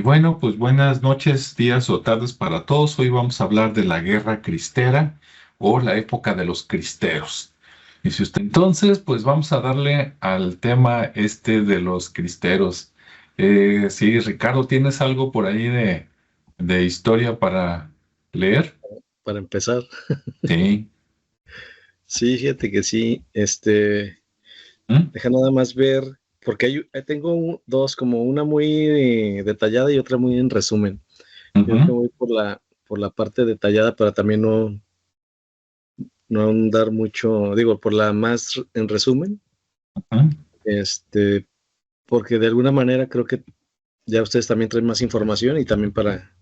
bueno, pues buenas noches, días o tardes para todos. Hoy vamos a hablar de la Guerra Cristera o la época de los cristeros. Y si usted entonces, pues vamos a darle al tema este de los cristeros. Sí, Ricardo, ¿tienes algo por ahí de historia para leer? Para empezar. Sí. Sí, fíjate que sí, ¿Mm? deja nada más ver, porque tengo dos, como una muy detallada y otra muy en resumen. Yo creo que Ujú. voy por la parte detallada para también no ahondar mucho, digo, por la más en resumen, Ujú. este, porque de alguna manera creo que ya ustedes también traen más información y también para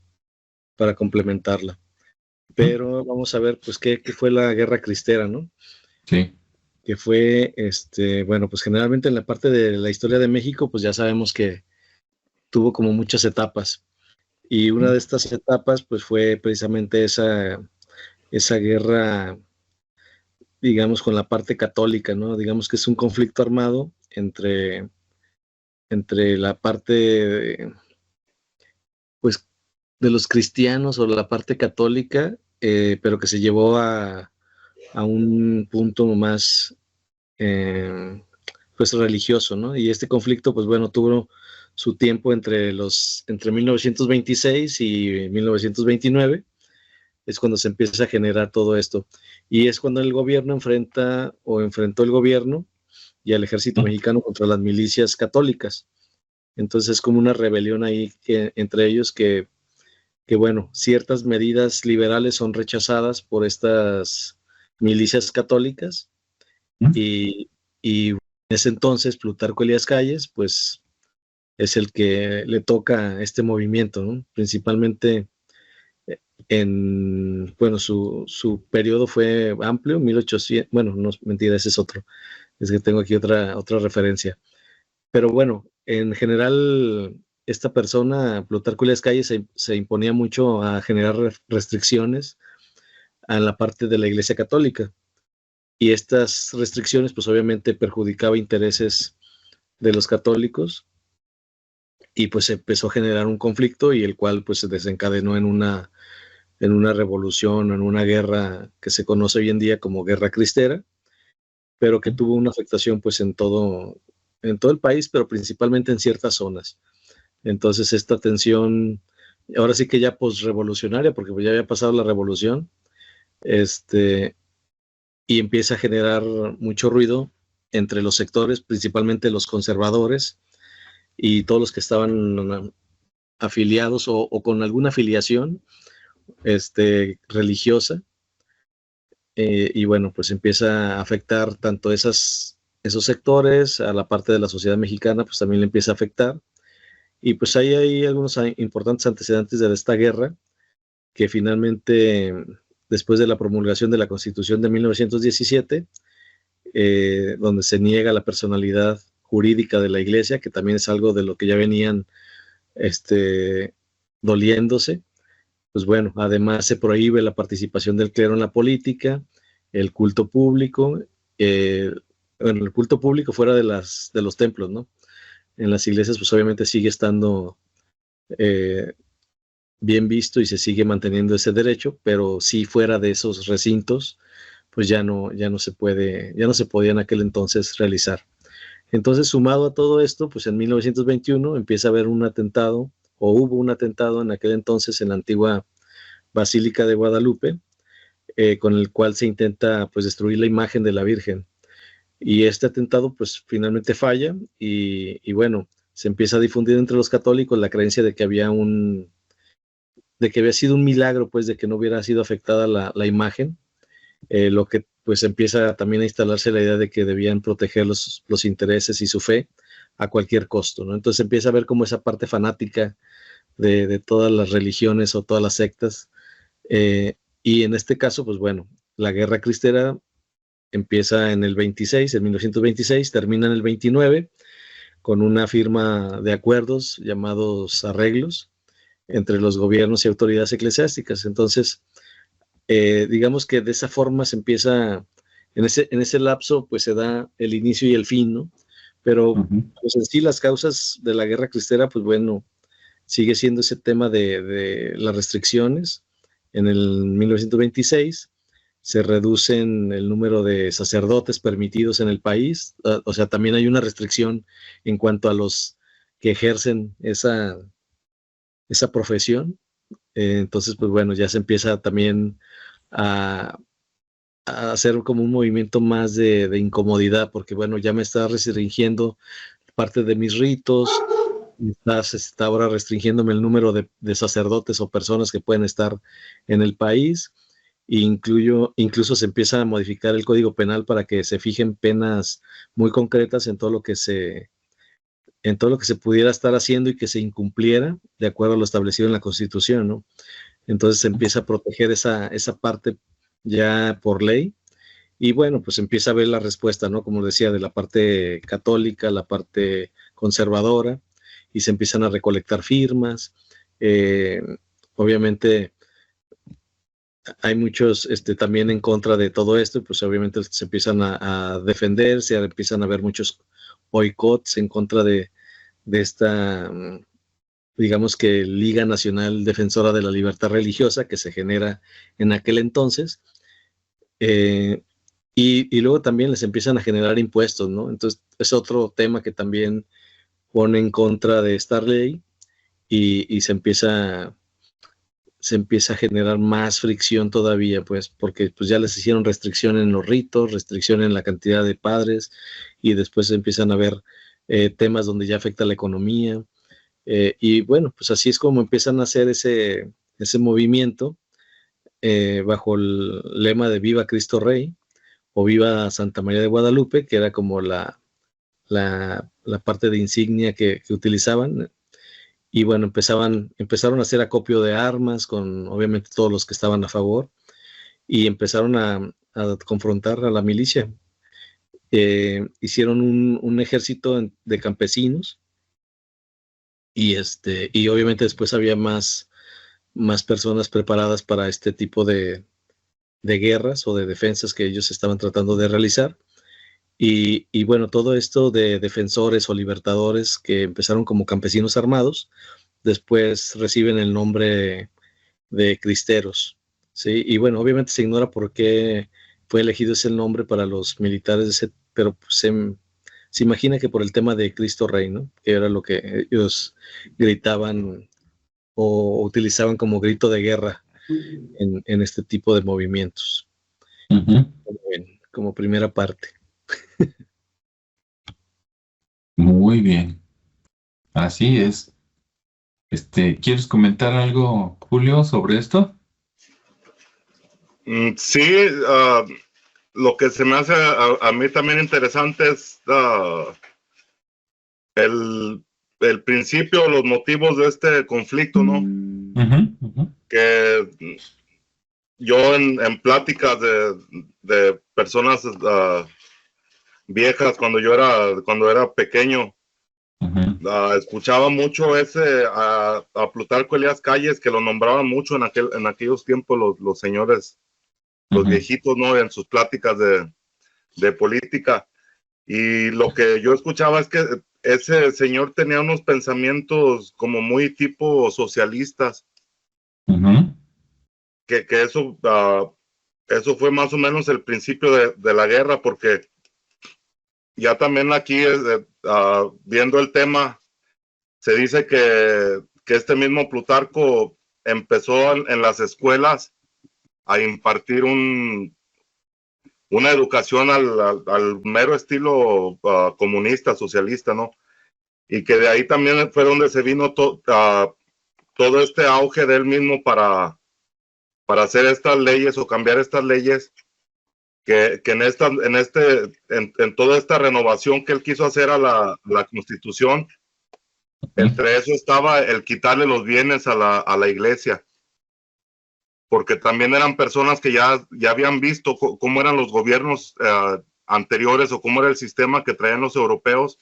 complementarla. Ujú. Pero vamos a ver, pues, qué fue la Guerra Cristera, ¿no? Sí. Que fue, bueno, pues generalmente en la parte de la historia de México, pues ya sabemos que tuvo como muchas etapas. Y una Ujú. de estas etapas, pues fue precisamente esa guerra, digamos, con la parte católica, ¿no? Digamos que es un conflicto armado entre la parte, pues, de los cristianos o la parte católica, pero que se llevó a un punto más, eh, pues religioso, ¿no? Y este conflicto, pues bueno, tuvo su tiempo entre 1926 y 1929, es cuando se empieza a generar todo esto. Y es cuando el gobierno enfrentó el gobierno y al ejército Ujú. mexicano contra las milicias católicas. Entonces es como una rebelión ahí entre ellos que, bueno, ciertas medidas liberales son rechazadas por estas milicias católicas y, y en ese entonces Plutarco Elías Calles, pues es el que le toca este movimiento, ¿no? Principalmente bueno, su periodo fue amplio, 1800, bueno, no, mentira, ese es otro, es que tengo aquí otra referencia. Pero bueno, en general, esta persona, Plutarco Elías Calles, se imponía mucho a generar restricciones a la parte de la Iglesia Católica. Y estas restricciones, pues obviamente perjudicaba intereses de los católicos y pues se empezó a generar un conflicto y el cual pues se desencadenó en una revolución, en una guerra que se conoce hoy en día como Guerra Cristera, pero que tuvo una afectación pues en todo el país, pero principalmente en ciertas zonas. Entonces esta tensión, ahora sí que ya posrevolucionaria, porque pues ya había pasado la revolución, este, y empieza a generar mucho ruido entre los sectores, principalmente los conservadores y todos los que estaban afiliados o con alguna afiliación religiosa. Y bueno, pues empieza a afectar tanto esos sectores, a la parte de la sociedad mexicana, pues también le empieza a afectar. Y pues ahí hay algunos importantes antecedentes de esta guerra, que finalmente, después de la promulgación de la Constitución de 1917, donde se niega la personalidad jurídica de la Iglesia, que también es algo de lo que ya venían doliéndose. Pues bueno, además se prohíbe la participación del clero en la política, el culto público, eh, bueno, el culto público fuera de los templos, ¿no? En las iglesias, pues obviamente sigue estando eh, bien visto y se sigue manteniendo ese derecho, pero sí fuera de esos recintos, pues ya no se puede, ya no se podía en aquel entonces realizar. Entonces, sumado a todo esto, pues en 1921 empieza a haber un atentado, o hubo un atentado en aquel entonces en la antigua Basílica de Guadalupe, con el cual se intenta pues destruir la imagen de la Virgen. Y este atentado pues finalmente falla y bueno, se empieza a difundir entre los católicos la creencia de que había sido un milagro pues de que no hubiera sido afectada la imagen, lo que pues empieza también a instalarse la idea de que debían proteger los intereses y su fe a cualquier costo, ¿no? Entonces empieza a ver como esa parte fanática de todas las religiones o todas las sectas. Y en este caso, pues bueno, la guerra cristera empieza en el 26, en 1926, termina en el 29, con una firma de acuerdos llamados arreglos entre los gobiernos y autoridades eclesiásticas. Entonces, digamos que de esa forma se empieza, en ese lapso, pues se da el inicio y el fin, ¿no? Pero Ujú. pues en sí las causas de la guerra cristera, pues bueno, sigue siendo ese tema de las restricciones. En el 1926 se reducen el número de sacerdotes permitidos en el país, o sea, también hay una restricción en cuanto a los que ejercen esa profesión. Entonces, pues bueno, ya se empieza también a, a hacer como un movimiento más de incomodidad, porque bueno, ya me está restringiendo parte de mis ritos, está ahora restringiéndome el número de sacerdotes o personas que pueden estar en el país, e incluso se empieza a modificar el Código Penal para que se fijen penas muy concretas en todo lo que se pudiera estar haciendo y que se incumpliera de acuerdo a lo establecido en la Constitución, ¿no? Entonces se empieza a proteger esa parte ya por ley. Y bueno, pues empieza a ver la respuesta, ¿no? Como decía, de la parte católica, la parte conservadora, y se empiezan a recolectar firmas. Obviamente hay muchos también en contra de todo esto, pues obviamente se empiezan a defender, se empiezan a ver muchos boicots en contra de esta, digamos que Liga Nacional Defensora de la Libertad Religiosa que se genera en aquel entonces. Y luego también les empiezan a generar impuestos, ¿no? Entonces es otro tema que también pone en contra de esta ley, y se empieza a generar más fricción todavía, pues, porque pues ya les hicieron restricción en los ritos, restricción en la cantidad de padres, y después empiezan a ver temas donde ya afecta la economía. Y bueno, pues así es como empiezan a hacer ese movimiento bajo el lema de Viva Cristo Rey o Viva Santa María de Guadalupe, que era como la parte de insignia que utilizaban. Y bueno, empezaron a hacer acopio de armas con obviamente todos los que estaban a favor, y empezaron a confrontar a la milicia. Hicieron un ejército de campesinos, y obviamente después había más personas preparadas para este tipo de guerras o de defensas que ellos estaban tratando de realizar. Y bueno, todo esto de defensores o libertadores que empezaron como campesinos armados, después reciben el nombre de cristeros, ¿sí? Y bueno, obviamente se ignora por qué fue elegido ese nombre para los militares, pero pues se imagina que por el tema de Cristo Rey, ¿no? Que era lo que ellos gritaban o utilizaban como grito de guerra en este tipo de movimientos. Como primera parte. Muy bien, así es. ¿Quieres comentar algo, Julio, sobre esto? Sí, lo que se me hace a mí también interesante es el principio, los motivos de este conflicto, ¿no? Que yo en pláticas de personas viejas cuando era pequeño, escuchaba mucho a Plutarco Elías Calles, que lo nombraban mucho en aquellos tiempos los señores, los viejitos, ¿no? En sus pláticas de política. Y lo que yo escuchaba es que ese señor tenía unos pensamientos como muy tipo socialistas. Que eso fue más o menos el principio de la guerra, porque ya también aquí, viendo el tema, se dice que este mismo Plutarco empezó en las escuelas a impartir una educación al mero estilo comunista, socialista, ¿no? Y que de ahí también fue donde se vino todo este auge de él mismo para hacer estas leyes o cambiar estas leyes, que en toda esta renovación que él quiso hacer a la Constitución, entre eso estaba el quitarle los bienes a la iglesia, porque también eran personas que ya habían visto cómo eran los gobiernos anteriores o cómo era el sistema que traían los europeos,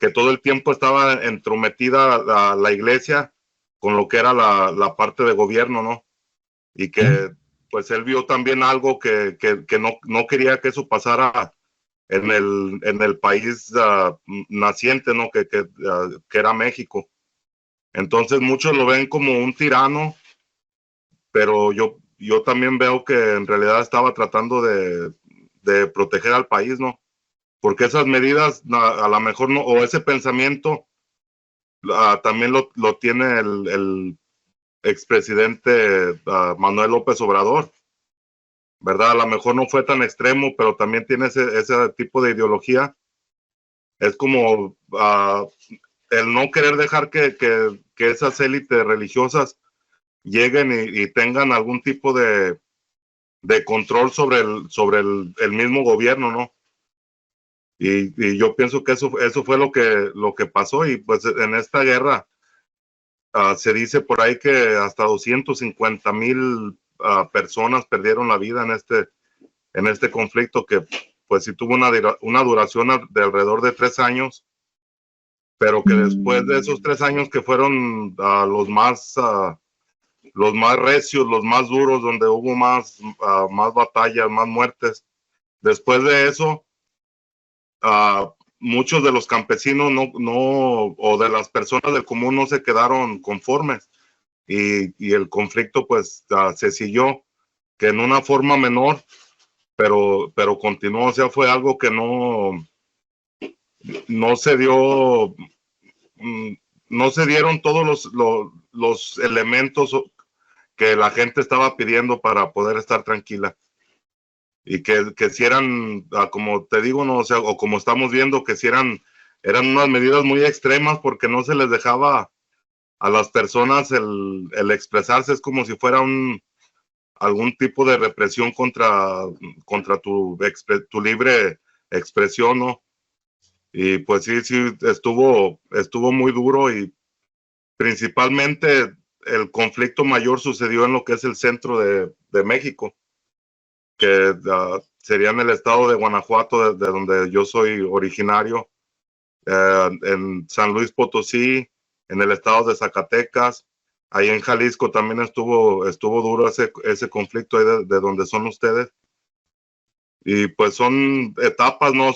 que todo el tiempo estaba entrometida la iglesia con lo que era la parte de gobierno, ¿no? Y que pues él vio también algo que no quería que eso pasara en el país naciente, ¿no? Que era México. Entonces muchos lo ven como un tirano, pero yo también veo que en realidad estaba tratando de proteger al país, ¿no? Porque esas medidas a lo mejor no, o ese pensamiento también lo tiene el expresidente Manuel López Obrador, ¿verdad? A lo mejor no fue tan extremo, pero también tiene ese tipo de ideología. Es como el no querer dejar que esas élites religiosas lleguen y tengan algún tipo de control sobre el mismo gobierno, ¿no? Y yo pienso que eso fue lo que pasó, y pues en esta guerra se dice por ahí que hasta 250,000 personas perdieron la vida en este conflicto, que pues sí tuvo una duración de alrededor de 3 años, pero que después de esos 3 años que fueron los más recios, los más duros, donde hubo más batallas, más muertes, después de eso muchos de los campesinos o de las personas del común no se quedaron conformes, y el conflicto pues se siguió, que en una forma menor, pero continuó. O sea, fue algo que no se dio, no se dieron todos los elementos que la gente estaba pidiendo para poder estar tranquila. Y que si eran, como te digo, no, o sea, o como estamos viendo, que si eran unas medidas muy extremas, porque no se les dejaba a las personas el expresarse. Es como si fuera algún tipo de represión contra tu libre expresión, ¿no? Y pues sí, estuvo muy duro, y principalmente el conflicto mayor sucedió en lo que es el centro de México, que sería en el estado de Guanajuato, de donde yo soy originario, en San Luis Potosí, en el estado de Zacatecas, ahí en Jalisco también estuvo duro ese conflicto ahí de donde son ustedes. Y pues son etapas, ¿no?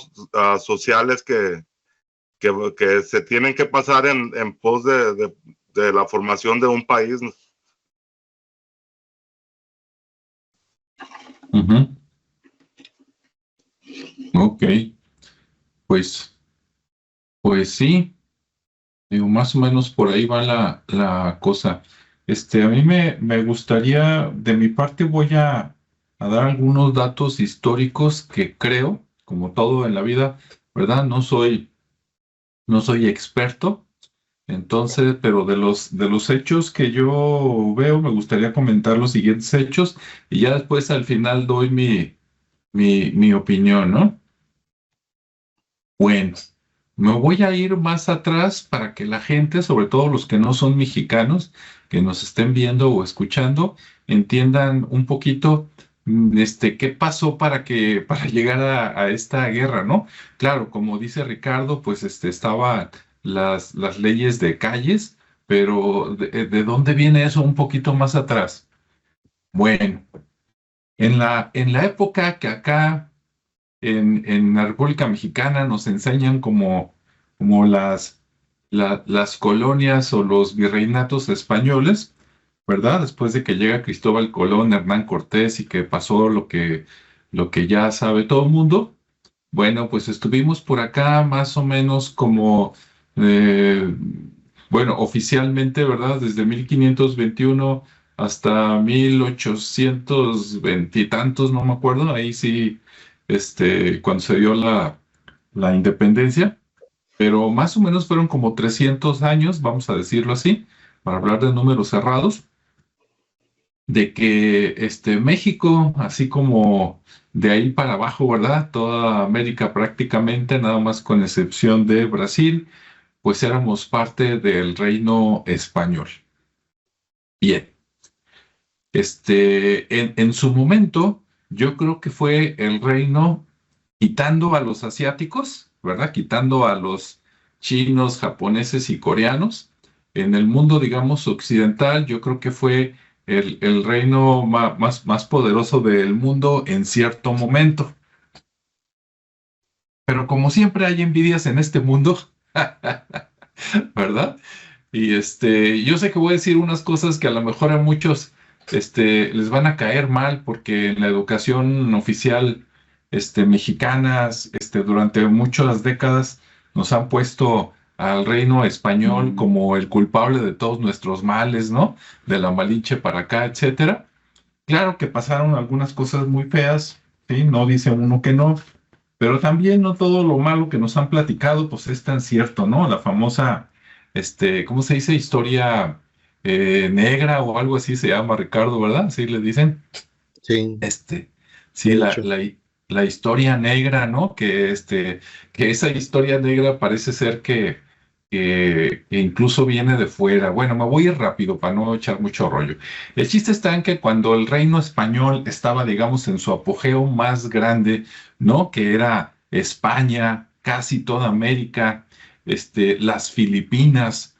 Sociales que se tienen que pasar en pos de la formación de un país. Ok, pues sí, digo, más o menos por ahí va la cosa. A mí me gustaría, de mi parte voy a dar algunos datos históricos que creo, como todo en la vida, ¿verdad? No soy experto, entonces, pero de los hechos que yo veo, me gustaría comentar los siguientes hechos, y ya después al final doy mi opinión, ¿no? Bueno, me voy a ir más atrás para que la gente, sobre todo los que no son mexicanos, que nos estén viendo o escuchando, entiendan un poquito qué pasó para llegar a esta guerra, ¿no? Claro, como dice Ricardo, pues estaban las leyes de calles, pero ¿de dónde viene eso un poquito más atrás? Bueno, en la época que acá en la República Mexicana nos enseñan como las colonias o los virreinatos españoles, ¿verdad? Después de que llega Cristóbal Colón, Hernán Cortés, y que pasó lo que ya sabe todo el mundo. Bueno, pues estuvimos por acá más o menos como, eh, bueno, oficialmente, ¿verdad? Desde 1521 hasta 1820 y tantos, no me acuerdo, ahí sí, cuando se dio la independencia, pero más o menos fueron como 300 años, vamos a decirlo así, para hablar de números cerrados, de que México, así como de ahí para abajo, ¿verdad? Toda América prácticamente, nada más con excepción de Brasil, pues éramos parte del reino español. Bien, en su momento, yo creo que fue el reino, quitando a los asiáticos, ¿verdad? Quitando a los chinos, japoneses y coreanos, en el mundo, digamos, occidental, yo creo que fue el reino más poderoso del mundo en cierto momento. Pero como siempre hay envidias en este mundo, ¿verdad? Y yo sé que voy a decir unas cosas que a lo mejor a muchos les van a caer mal, porque en la educación oficial mexicanas durante muchas décadas nos han puesto al reino español como el culpable de todos nuestros males, ¿no? De la Malinche para acá, etcétera. Claro que pasaron algunas cosas muy feas, ¿sí? No dice uno que no, pero también no todo lo malo que nos han platicado, pues es tan cierto, ¿no? La famosa, ¿cómo se dice? Historia negra o algo así se llama, Ricardo, ¿verdad? Sí, le dicen. Sí, Este, sí, de hecho. la historia negra, ¿no? Que esa historia negra parece ser que incluso viene de fuera. Bueno, me voy a ir rápido para no echar mucho rollo. El chiste está en que cuando el reino español estaba, digamos, en su apogeo más grande, ¿no? Que era España, casi toda América, las Filipinas,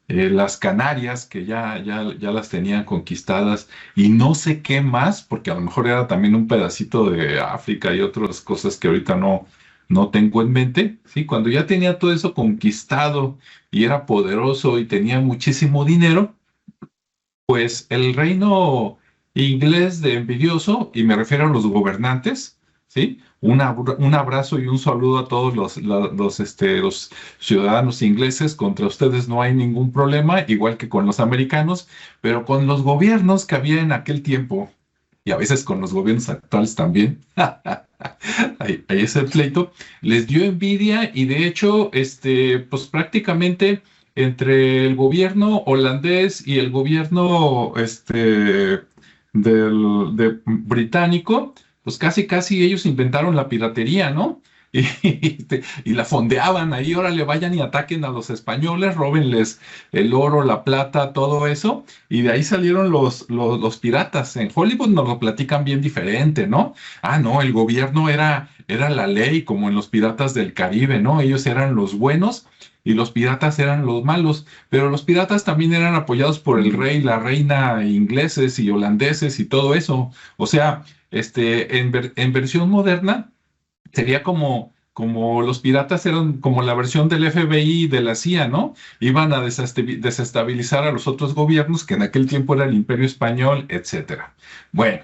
las Canarias, que ya las tenían conquistadas, y no sé qué más, porque a lo mejor era también un pedacito de África y otras cosas que ahorita no tengo en mente, ¿sí? Cuando ya tenía todo eso conquistado y era poderoso y tenía muchísimo dinero, pues el reino inglés de envidioso, y me refiero a los gobernantes, ¿sí? Un abrazo y un saludo a todos los ciudadanos ingleses. Contra ustedes no hay ningún problema, igual que con los americanos, pero con los gobiernos que había en aquel tiempo, y a veces con los gobiernos actuales también, ahí es el pleito, les dio envidia. Y de hecho, pues prácticamente entre el gobierno holandés y el gobierno británico, pues casi ellos inventaron la piratería, ¿no? Y la fondeaban ahí, órale, vayan y ataquen a los españoles, róbenles el oro, la plata, todo eso, y de ahí salieron los piratas. En Hollywood nos lo platican bien diferente, ¿no? Ah, no, el gobierno era la ley, como en los piratas del Caribe, ¿no? Ellos eran los buenos y los piratas eran los malos, pero los piratas también eran apoyados por el rey, la reina, ingleses y holandeses y todo eso. O sea, en versión moderna sería como los piratas eran como la versión del FBI y de la CIA, ¿no? Iban a desestabilizar a los otros gobiernos, que en aquel tiempo era el Imperio Español, etcétera. Bueno,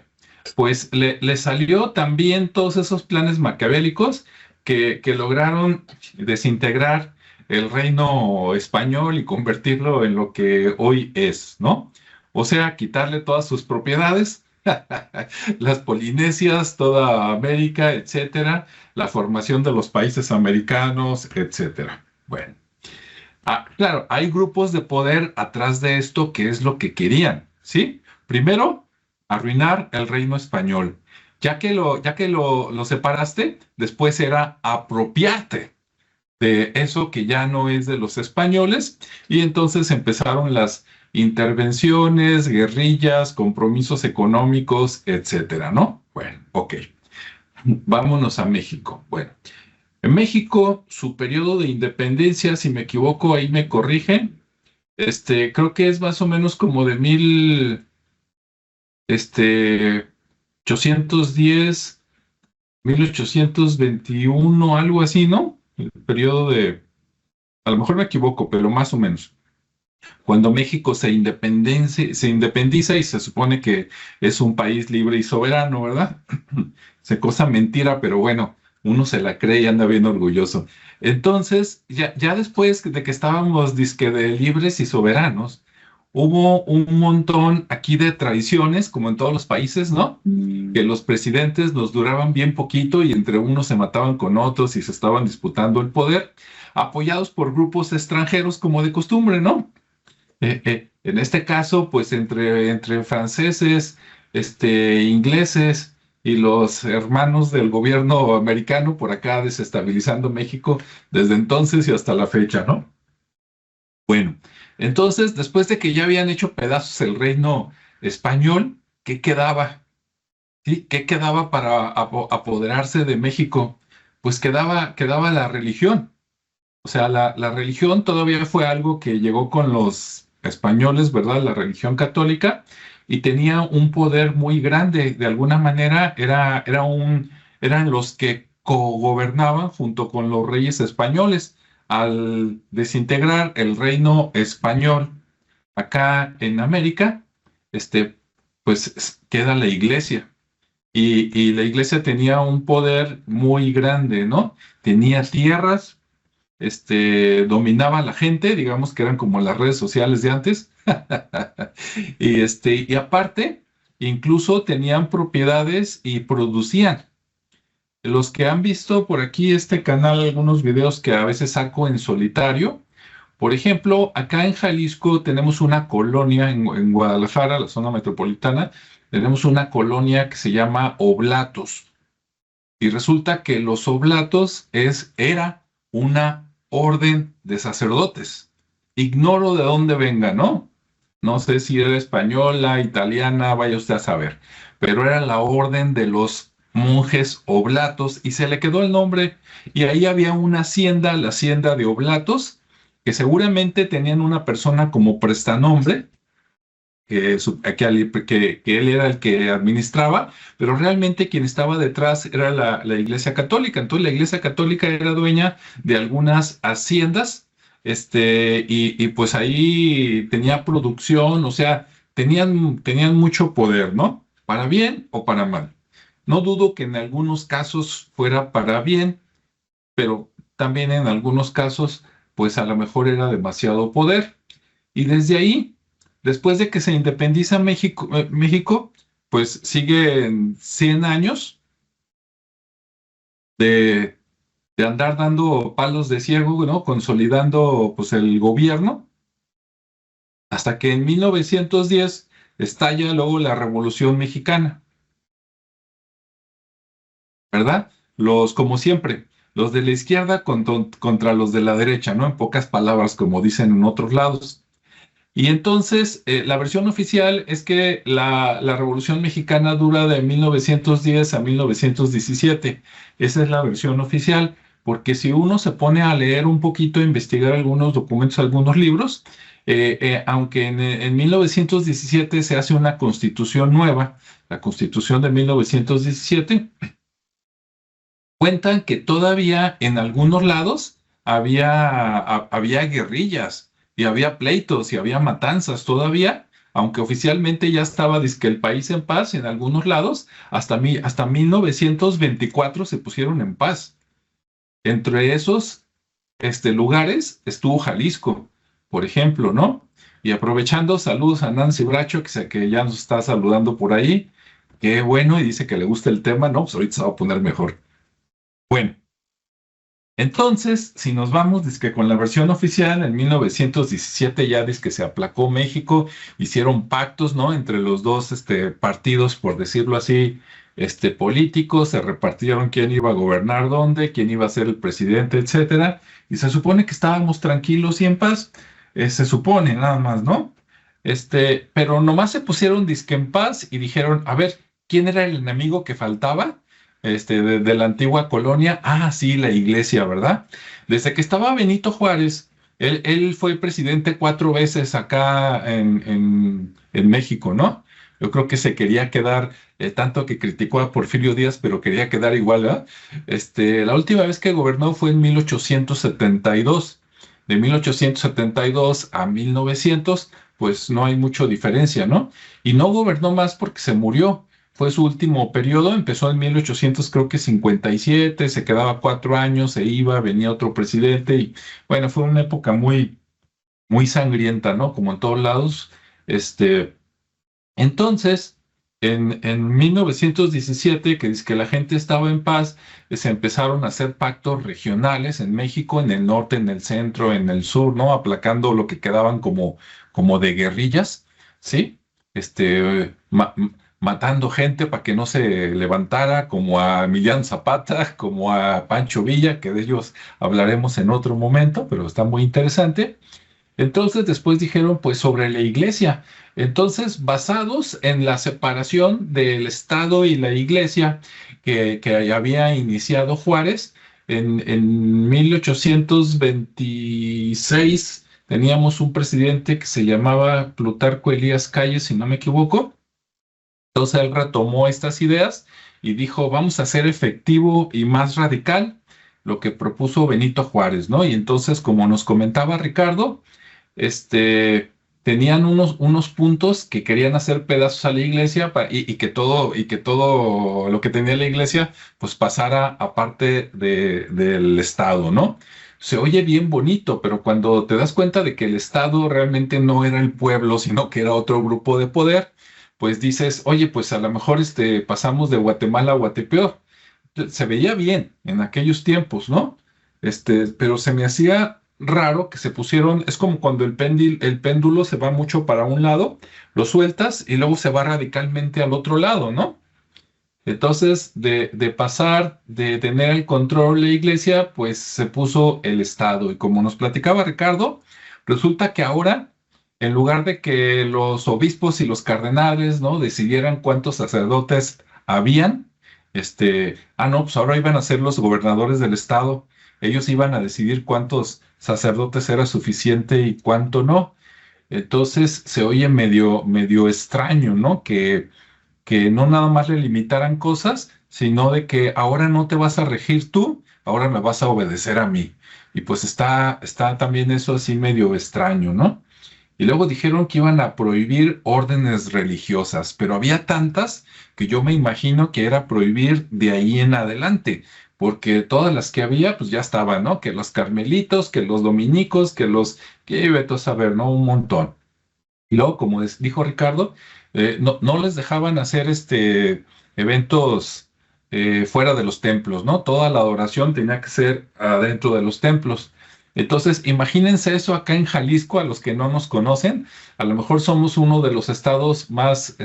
pues le salió también todos esos planes maquiavélicos que lograron desintegrar el reino español y convertirlo en lo que hoy es, ¿no? O sea, quitarle todas sus propiedades, las Polinesias, toda América, etcétera, la formación de los países americanos, etcétera. Bueno, claro, hay grupos de poder atrás de esto que es lo que querían, ¿sí? Primero, arruinar el reino español. Ya que lo separaste, después era apropiarte de eso que ya no es de los españoles, y entonces empezaron las intervenciones, guerrillas, compromisos económicos, etcétera, ¿no? Bueno, ok. Vámonos a México. Bueno, en México, su periodo de independencia, si me equivoco, ahí me corrigen, creo que es más o menos como de este, 810, 1821, algo así, ¿no? El periodo a lo mejor me equivoco, pero más o menos. Cuando México se independiza y se supone que es un país libre y soberano, ¿verdad? Se cosa mentira, pero bueno, uno se la cree y anda bien orgulloso. Entonces, ya después de que estábamos disque de libres y soberanos, hubo un montón aquí de tradiciones, como en todos los países, ¿no? Que los presidentes nos duraban bien poquito y entre unos se mataban con otros y se estaban disputando el poder, apoyados por grupos extranjeros como de costumbre, ¿no? En este caso, pues entre franceses, ingleses y los hermanos del gobierno americano por acá desestabilizando México desde entonces y hasta la fecha, ¿no? Bueno, entonces, después de que ya habían hecho pedazos el reino español, ¿qué quedaba? ¿Sí? ¿Qué quedaba para apoderarse de México? Pues quedaba la religión. O sea, la religión todavía fue algo que llegó con los españoles, ¿verdad? La religión católica, y tenía un poder muy grande. De alguna manera eran los que cogobernaban junto con los reyes españoles. al desintegrar el reino español acá en América, pues queda la iglesia. Y la iglesia tenía un poder muy grande, ¿no? Tenía tierras, dominaba a la gente, digamos que eran como las redes sociales de antes. Y aparte, incluso tenían propiedades y producían. Los que han visto por aquí este canal, algunos videos que a veces saco en solitario, por ejemplo, acá en Jalisco tenemos una colonia, en Guadalajara, la zona metropolitana, tenemos una colonia que se llama Oblatos. Y resulta que los Oblatos era una orden de sacerdotes. Ignoro de dónde venga, ¿no? No sé si era española, italiana, vaya usted a saber. Pero era la orden de los monjes Oblatos y se le quedó el nombre. Y ahí había una hacienda, la hacienda de Oblatos, que seguramente tenían una persona como prestanombre, que él era el que administraba, pero realmente quien estaba detrás era la Iglesia Católica. Entonces la Iglesia Católica era dueña de algunas haciendas, y pues ahí tenía producción, o sea, tenían mucho poder, ¿no? Para bien o para mal. No dudo que en algunos casos fuera para bien, pero también en algunos casos, pues a lo mejor era demasiado poder. Y desde ahí, después de que se independiza México, pues siguen 100 años de, de andar dando palos de ciego, ¿no? Consolidando pues el gobierno, hasta que en 1910 estalla luego la Revolución Mexicana, ¿verdad? Como siempre, los de la izquierda contra los de la derecha, ¿no? En pocas palabras, como dicen en otros lados. Y entonces, la versión oficial es que la Revolución Mexicana dura de 1910 a 1917. Esa es la versión oficial, porque si uno se pone a leer un poquito, a investigar algunos documentos, algunos libros, aunque en 1917 se hace una constitución nueva, la Constitución de 1917, cuentan que todavía en algunos lados había guerrillas y había pleitos y había matanzas todavía, aunque oficialmente ya estaba dizque el país en paz en algunos lados, hasta 1924 se pusieron en paz. Entre esos lugares estuvo Jalisco, por ejemplo, ¿no? Y aprovechando, saludos a Nancy Bracho, que ya nos está saludando por ahí. Qué bueno, y dice que le gusta el tema, ¿no? Pues ahorita se va a poner mejor. Bueno, entonces, si nos vamos, dice que con la versión oficial, en 1917 ya dice que se aplacó México, hicieron pactos, ¿no? Entre los dos partidos, por decirlo así, políticos, se repartieron quién iba a gobernar dónde, quién iba a ser el presidente, etcétera, y se supone que estábamos tranquilos y en paz, se supone nada más, ¿no? Pero nomás se pusieron disque en paz y dijeron, a ver, ¿quién era el enemigo que faltaba? De la antigua colonia. Ah, sí, la iglesia, ¿verdad? Desde que estaba Benito Juárez, él fue presidente 4 veces acá en México, ¿no? Yo creo que se quería quedar, tanto que criticó a Porfirio Díaz, pero quería quedar igual, ¿verdad? La última vez que gobernó fue en 1872. De 1872 a 1900, pues no hay mucha diferencia, ¿no? Y no gobernó más porque se murió. Fue su último periodo, empezó en 1800, creo que 57, se quedaba 4 años, se iba, venía otro presidente y bueno, fue una época muy, muy sangrienta, ¿no? Como en todos lados. Entonces, en 1917, que dice que la gente estaba en paz, se empezaron a hacer pactos regionales en México, en el norte, en el centro, en el sur, ¿no? Aplacando lo que quedaban como de guerrillas, ¿sí? Matando gente para que no se levantara, como a Emiliano Zapata, como a Pancho Villa, que de ellos hablaremos en otro momento, pero está muy interesante. Entonces después dijeron, pues sobre la iglesia. Entonces, basados en la separación del Estado y la iglesia que había iniciado Juárez, en 1826 teníamos un presidente que se llamaba Plutarco Elías Calles, si no me equivoco. Entonces él retomó estas ideas y dijo, vamos a ser efectivo y más radical lo que propuso Benito Juárez, ¿no? Y entonces, como nos comentaba Ricardo, este, tenían unos puntos que querían hacer pedazos a la iglesia y que todo lo que tenía la iglesia pues pasara a parte del Estado, ¿no? Se oye bien bonito, pero cuando te das cuenta de que el Estado realmente no era el pueblo, sino que era otro grupo de poder, pues dices, oye, pues a lo mejor pasamos de Guatemala a Guatepeor. Se veía bien en aquellos tiempos, ¿no? Pero se me hacía raro que se pusieron, es como cuando el péndulo se va mucho para un lado, lo sueltas y luego se va radicalmente al otro lado, ¿no? Entonces, de pasar de tener el control de la iglesia, pues se puso el Estado. Y como nos platicaba Ricardo, resulta que ahora, en lugar de que los obispos y los cardenales, ¿no? Decidieran cuántos sacerdotes habían, no, pues ahora iban a ser los gobernadores del Estado. Ellos iban a decidir cuántos sacerdotes era suficiente y cuánto no. Entonces se oye medio extraño, ¿no? Que no nada más le limitaran cosas, sino de que ahora no te vas a regir tú, ahora me vas a obedecer a mí. Y pues está también eso así medio extraño, ¿no? Y luego dijeron que iban a prohibir órdenes religiosas, pero había tantas que yo me imagino que era prohibir de ahí en adelante, porque todas las que había, pues ya estaban, ¿no? Que los carmelitos, que los dominicos, que vete a saber, ¿no? Un montón. Y luego, como dijo Ricardo, no les dejaban hacer eventos fuera de los templos, ¿no? Toda la adoración tenía que ser adentro de los templos. Entonces, imagínense eso acá en Jalisco, a los que no nos conocen, a lo mejor somos uno de los estados más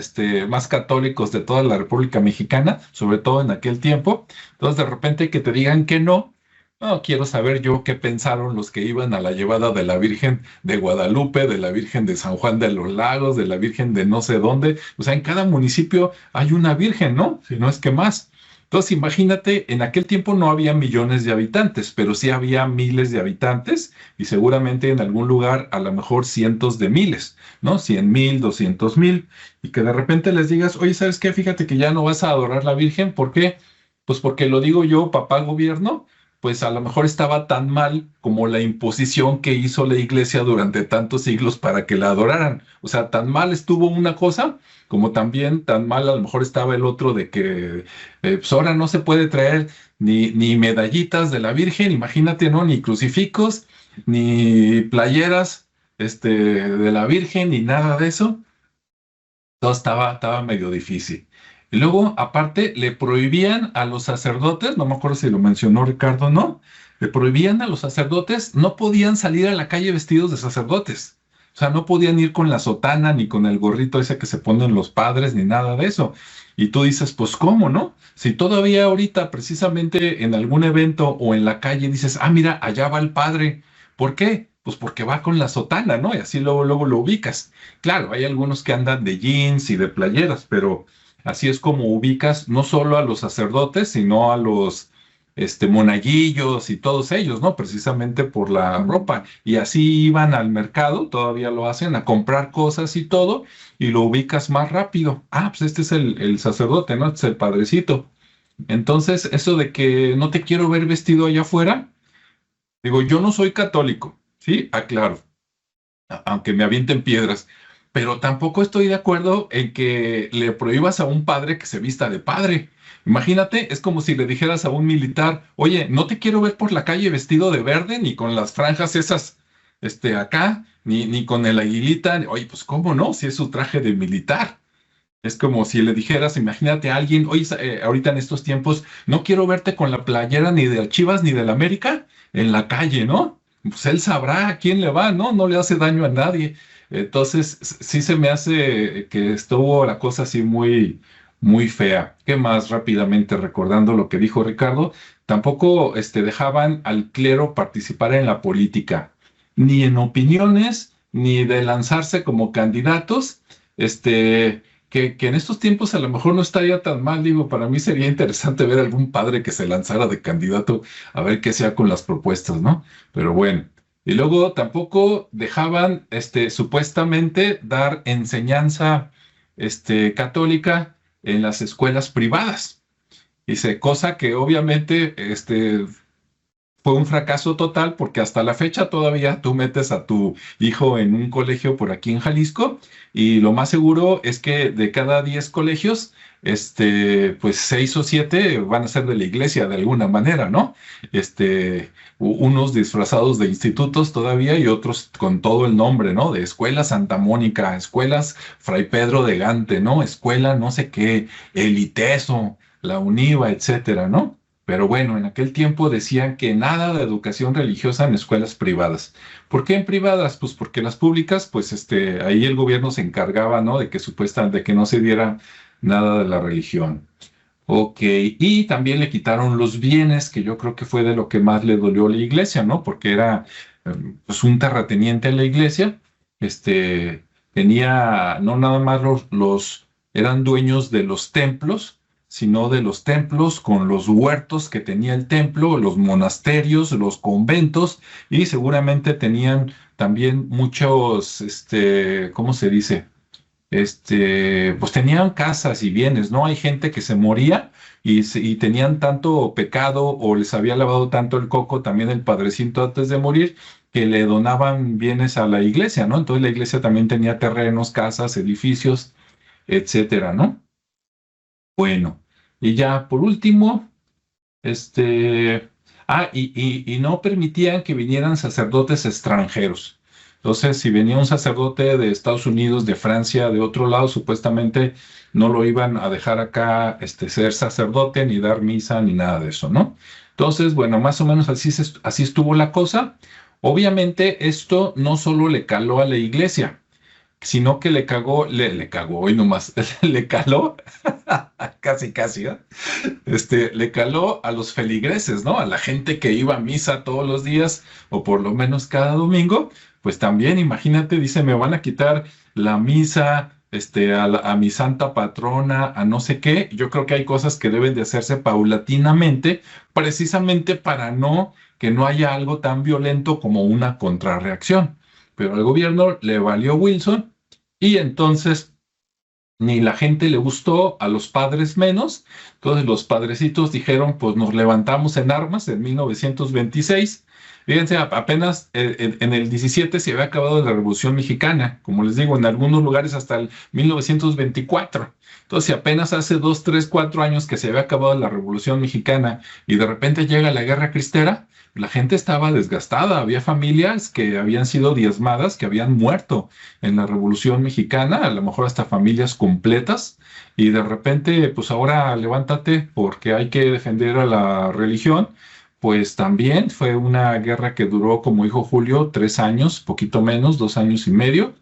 católicos de toda la República Mexicana, sobre todo en aquel tiempo. Entonces, de repente que te digan que no. No, quiero saber yo qué pensaron los que iban a la llevada de la Virgen de Guadalupe, de la Virgen de San Juan de los Lagos, de la Virgen de no sé dónde. O sea, en cada municipio hay una Virgen, ¿no? Si no es que más. Entonces, imagínate, en aquel tiempo no había millones de habitantes, pero sí había miles de habitantes y seguramente en algún lugar a lo mejor cientos de miles, ¿no? 100,000, 200,000. Y que de repente les digas, oye, ¿sabes qué? Fíjate que ya no vas a adorar la Virgen. ¿Por qué? Pues porque lo digo yo, papá gobierno, pues a lo mejor estaba tan mal como la imposición que hizo la iglesia durante tantos siglos para que la adoraran. O sea, tan mal estuvo una cosa como también tan mal a lo mejor estaba el otro de que pues ahora no se puede traer ni medallitas de la Virgen, imagínate, ¿no? Ni crucifijos, ni playeras de la Virgen, ni nada de eso. Todo estaba medio difícil. Y luego, aparte, le prohibían a los sacerdotes, no me acuerdo si lo mencionó Ricardo o no, le prohibían a los sacerdotes, no podían salir a la calle vestidos de sacerdotes. O sea, no podían ir con la sotana, ni con el gorrito ese que se ponen los padres, ni nada de eso. Y tú dices, pues, ¿cómo, no? Si todavía ahorita, precisamente en algún evento o en la calle, dices, mira, allá va el padre. ¿Por qué? Pues porque va con la sotana, ¿no? Y así luego lo ubicas. Claro, hay algunos que andan de jeans y de playeras, pero así es como ubicas no solo a los sacerdotes, sino a los monaguillos y todos ellos, ¿no? Precisamente por la ropa. Y así iban al mercado, todavía lo hacen, a comprar cosas y todo, y lo ubicas más rápido. Pues este es el sacerdote, ¿no? Este es el padrecito. Entonces, eso de que no te quiero ver vestido allá afuera, digo, yo no soy católico, ¿sí? Aclaro, aunque me avienten piedras, pero tampoco estoy de acuerdo en que le prohíbas a un padre que se vista de padre. Imagínate, es como si le dijeras a un militar, oye, no te quiero ver por la calle vestido de verde, ni con las franjas esas, acá, ni con el aguilita. Oye, pues cómo no, si es su traje de militar. Es como si le dijeras, imagínate a alguien, oye, ahorita en estos tiempos, no quiero verte con la playera ni de Chivas ni del América en la calle, ¿no? Pues él sabrá a quién le va, ¿no? No le hace daño a nadie. Entonces, sí se me hace que estuvo la cosa así muy fea. ¿Qué más? Rápidamente recordando lo que dijo Ricardo, tampoco dejaban al clero participar en la política, ni en opiniones, ni de lanzarse como candidatos. Que en estos tiempos a lo mejor no estaría tan mal, digo, para mí sería interesante ver algún padre que se lanzara de candidato a ver qué sea con las propuestas, ¿no? Pero bueno, y luego tampoco dejaban, supuestamente dar enseñanza, católica en las escuelas privadas. Dice, cosa que obviamente, fue un fracaso total porque hasta la fecha todavía tú metes a tu hijo en un colegio por aquí en Jalisco y lo más seguro es que de cada 10 colegios, pues 6 o 7 van a ser de la iglesia de alguna manera, ¿no? Unos disfrazados de institutos todavía y otros con todo el nombre, ¿no? De Escuela Santa Mónica, Escuelas Fray Pedro de Gante, ¿no? Escuela no sé qué, el ITESO, la UNIVA, etcétera, ¿no? Pero bueno, en aquel tiempo decían que nada de educación religiosa en escuelas privadas. ¿Por qué en privadas? Pues porque las públicas, pues ahí el gobierno se encargaba, ¿no? De que supuestamente, de que no se diera nada de la religión. Ok, y también le quitaron los bienes, que yo creo que fue de lo que más le dolió a la iglesia, ¿no? Porque era pues un terrateniente en la iglesia, tenía, no nada más eran dueños de los templos, sino de los templos con los huertos que tenía el templo, los monasterios, los conventos, y seguramente tenían también muchos, ¿cómo se dice? Pues tenían casas y bienes, ¿no? Hay gente que se moría y tenían tanto pecado o les había lavado tanto el coco también el padrecito antes de morir que le donaban bienes a la iglesia, ¿no? Entonces la iglesia también tenía terrenos, casas, edificios, etcétera, ¿no? Bueno, y ya por último, y no permitían que vinieran sacerdotes extranjeros. Entonces, si venía un sacerdote de Estados Unidos, de Francia, de otro lado, supuestamente no lo iban a dejar acá, ser sacerdote, ni dar misa, ni nada de eso, ¿no? Entonces, bueno, más o menos así estuvo la cosa. Obviamente, esto no solo le caló a la iglesia, sino que le cagó hoy nomás, le caló, casi, casi, ¿eh? Le caló a los feligreses, ¿no? A la gente que iba a misa todos los días, o por lo menos cada domingo, pues también, imagínate, dice, me van a quitar la misa, a mi santa patrona, a no sé qué. Yo creo que hay cosas que deben de hacerse paulatinamente, precisamente para que no haya algo tan violento como una contrarreacción. Pero al gobierno le valió Wilson y entonces ni la gente le gustó, a los padres menos. Entonces los padrecitos dijeron, pues nos levantamos en armas en 1926. Fíjense, apenas en el 17 se había acabado la Revolución Mexicana, como les digo, en algunos lugares hasta el 1924. Entonces, si apenas hace 2, 3, 4 años que se había acabado la Revolución Mexicana y de repente llega la Guerra Cristera, la gente estaba desgastada, había familias que habían sido diezmadas, que habían muerto en la Revolución Mexicana, a lo mejor hasta familias completas, y de repente, pues ahora levántate porque hay que defender a la religión. Pues también fue una guerra que duró, como dijo Julio, 3 años, poquito menos, 2 años y medio,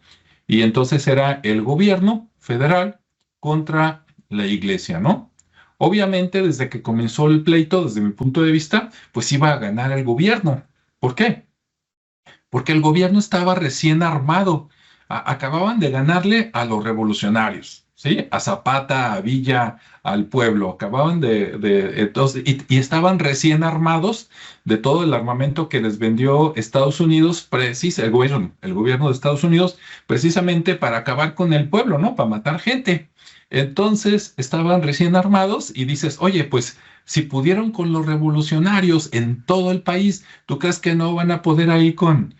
y entonces era el gobierno federal contra la iglesia, ¿no? Obviamente, desde que comenzó el pleito, desde mi punto de vista, pues iba a ganar el gobierno. ¿Por qué? Porque el gobierno estaba recién armado. Acababan de ganarle a los revolucionarios, ¿sí? A Zapata, a Villa, al pueblo. Acababan entonces, y estaban recién armados de todo el armamento que les vendió Estados Unidos, el gobierno de Estados Unidos, precisamente para acabar con el pueblo, ¿no? Para matar gente. Entonces estaban recién armados y dices, oye, pues si pudieron con los revolucionarios en todo el país, ¿tú crees que no van a poder ahí con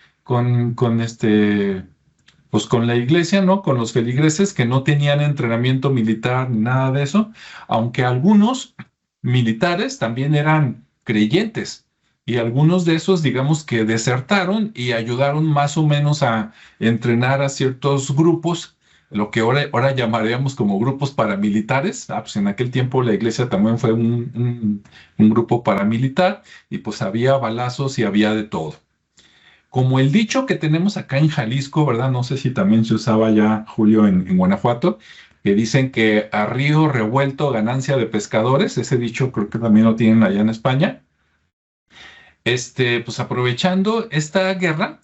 pues con la iglesia, ¿no? Con los feligreses que no tenían entrenamiento militar ni nada de eso, aunque algunos militares también eran creyentes y algunos de esos, digamos que desertaron y ayudaron más o menos a entrenar a ciertos grupos, lo que ahora llamaríamos como grupos paramilitares. Pues en aquel tiempo la iglesia también fue un grupo paramilitar y pues había balazos y había de todo. Como el dicho que tenemos acá en Jalisco, ¿verdad? No sé si también se usaba ya, Julio, en Guanajuato, que dicen que a río revuelto ganancia de pescadores. Ese dicho creo que también lo tienen allá en España. Pues aprovechando esta guerra,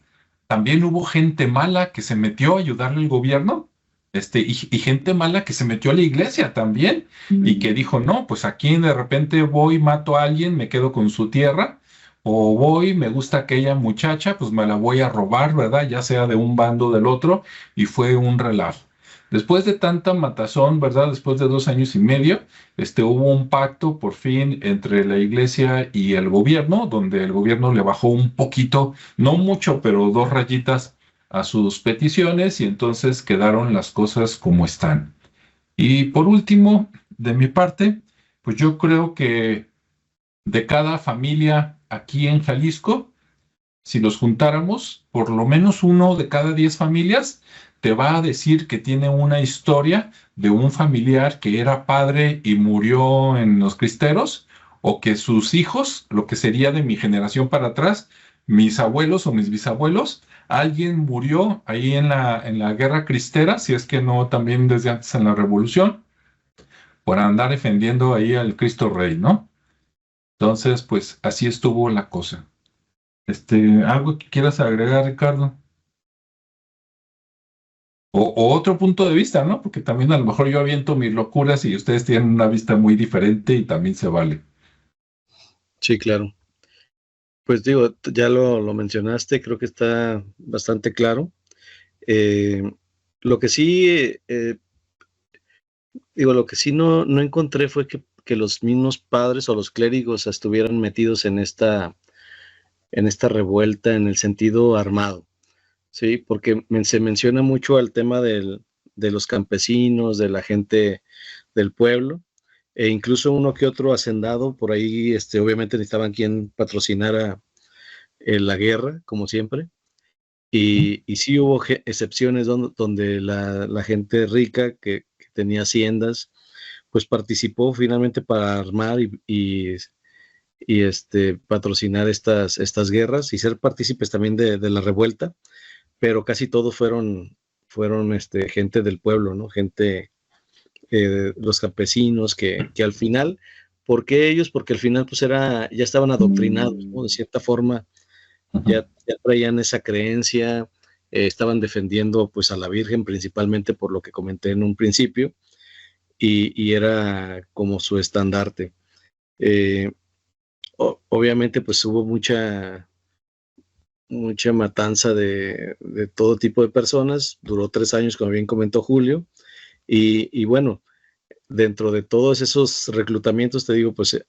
también hubo gente mala que se metió a ayudarle al gobierno, y gente mala que se metió a la iglesia también, y que dijo, no, pues aquí de repente voy, mato a alguien, me quedo con su tierra, o voy, me gusta aquella muchacha, pues me la voy a robar, ¿verdad? Ya sea de un bando o del otro, y fue un relajo. Después de tanta matazón, ¿verdad? Después de 2 años y medio, hubo un pacto por fin entre la iglesia y el gobierno, donde el gobierno le bajó un poquito, no mucho, pero 2 rayitas a sus peticiones y entonces quedaron las cosas como están. Y por último, de mi parte, pues yo creo que de cada familia aquí en Jalisco, si los juntáramos, por lo menos uno de cada 10 familias te va a decir que tiene una historia de un familiar que era padre y murió en los cristeros, o que sus hijos, lo que sería de mi generación para atrás, mis abuelos o mis bisabuelos, alguien murió ahí en la guerra cristera, si es que no también desde antes en la revolución, por andar defendiendo ahí al Cristo Rey, ¿no? Entonces, pues así estuvo la cosa. ¿Algo que quieras agregar, Ricardo? O otro punto de vista, ¿no? Porque también a lo mejor yo aviento mis locuras y ustedes tienen una vista muy diferente y también se vale. Sí, claro. Pues digo, ya lo mencionaste, creo que está bastante claro. Lo que sí, lo que sí no encontré fue que los mismos padres o los clérigos estuvieran metidos en esta revuelta en el sentido armado, ¿sí? Porque se menciona mucho el tema de los campesinos, de la gente del pueblo, e incluso uno que otro hacendado por ahí, obviamente necesitaban quien patrocinara la guerra, como siempre. Y sí hubo excepciones donde la gente rica que tenía haciendas, pues participó finalmente para armar y patrocinar estas guerras y ser partícipes también de la revuelta, pero casi todos fueron gente del pueblo, ¿no? Gente, los campesinos que al final, ¿por qué ellos? Porque al final pues ya estaban adoctrinados, ¿no? De cierta forma ya traían esa creencia, estaban defendiendo pues a la Virgen principalmente por lo que comenté en un principio, y era como su estandarte. Obviamente pues hubo mucha matanza de todo tipo de personas, duró 3 años, como bien comentó Julio, y bueno, dentro de todos esos reclutamientos, te digo, pues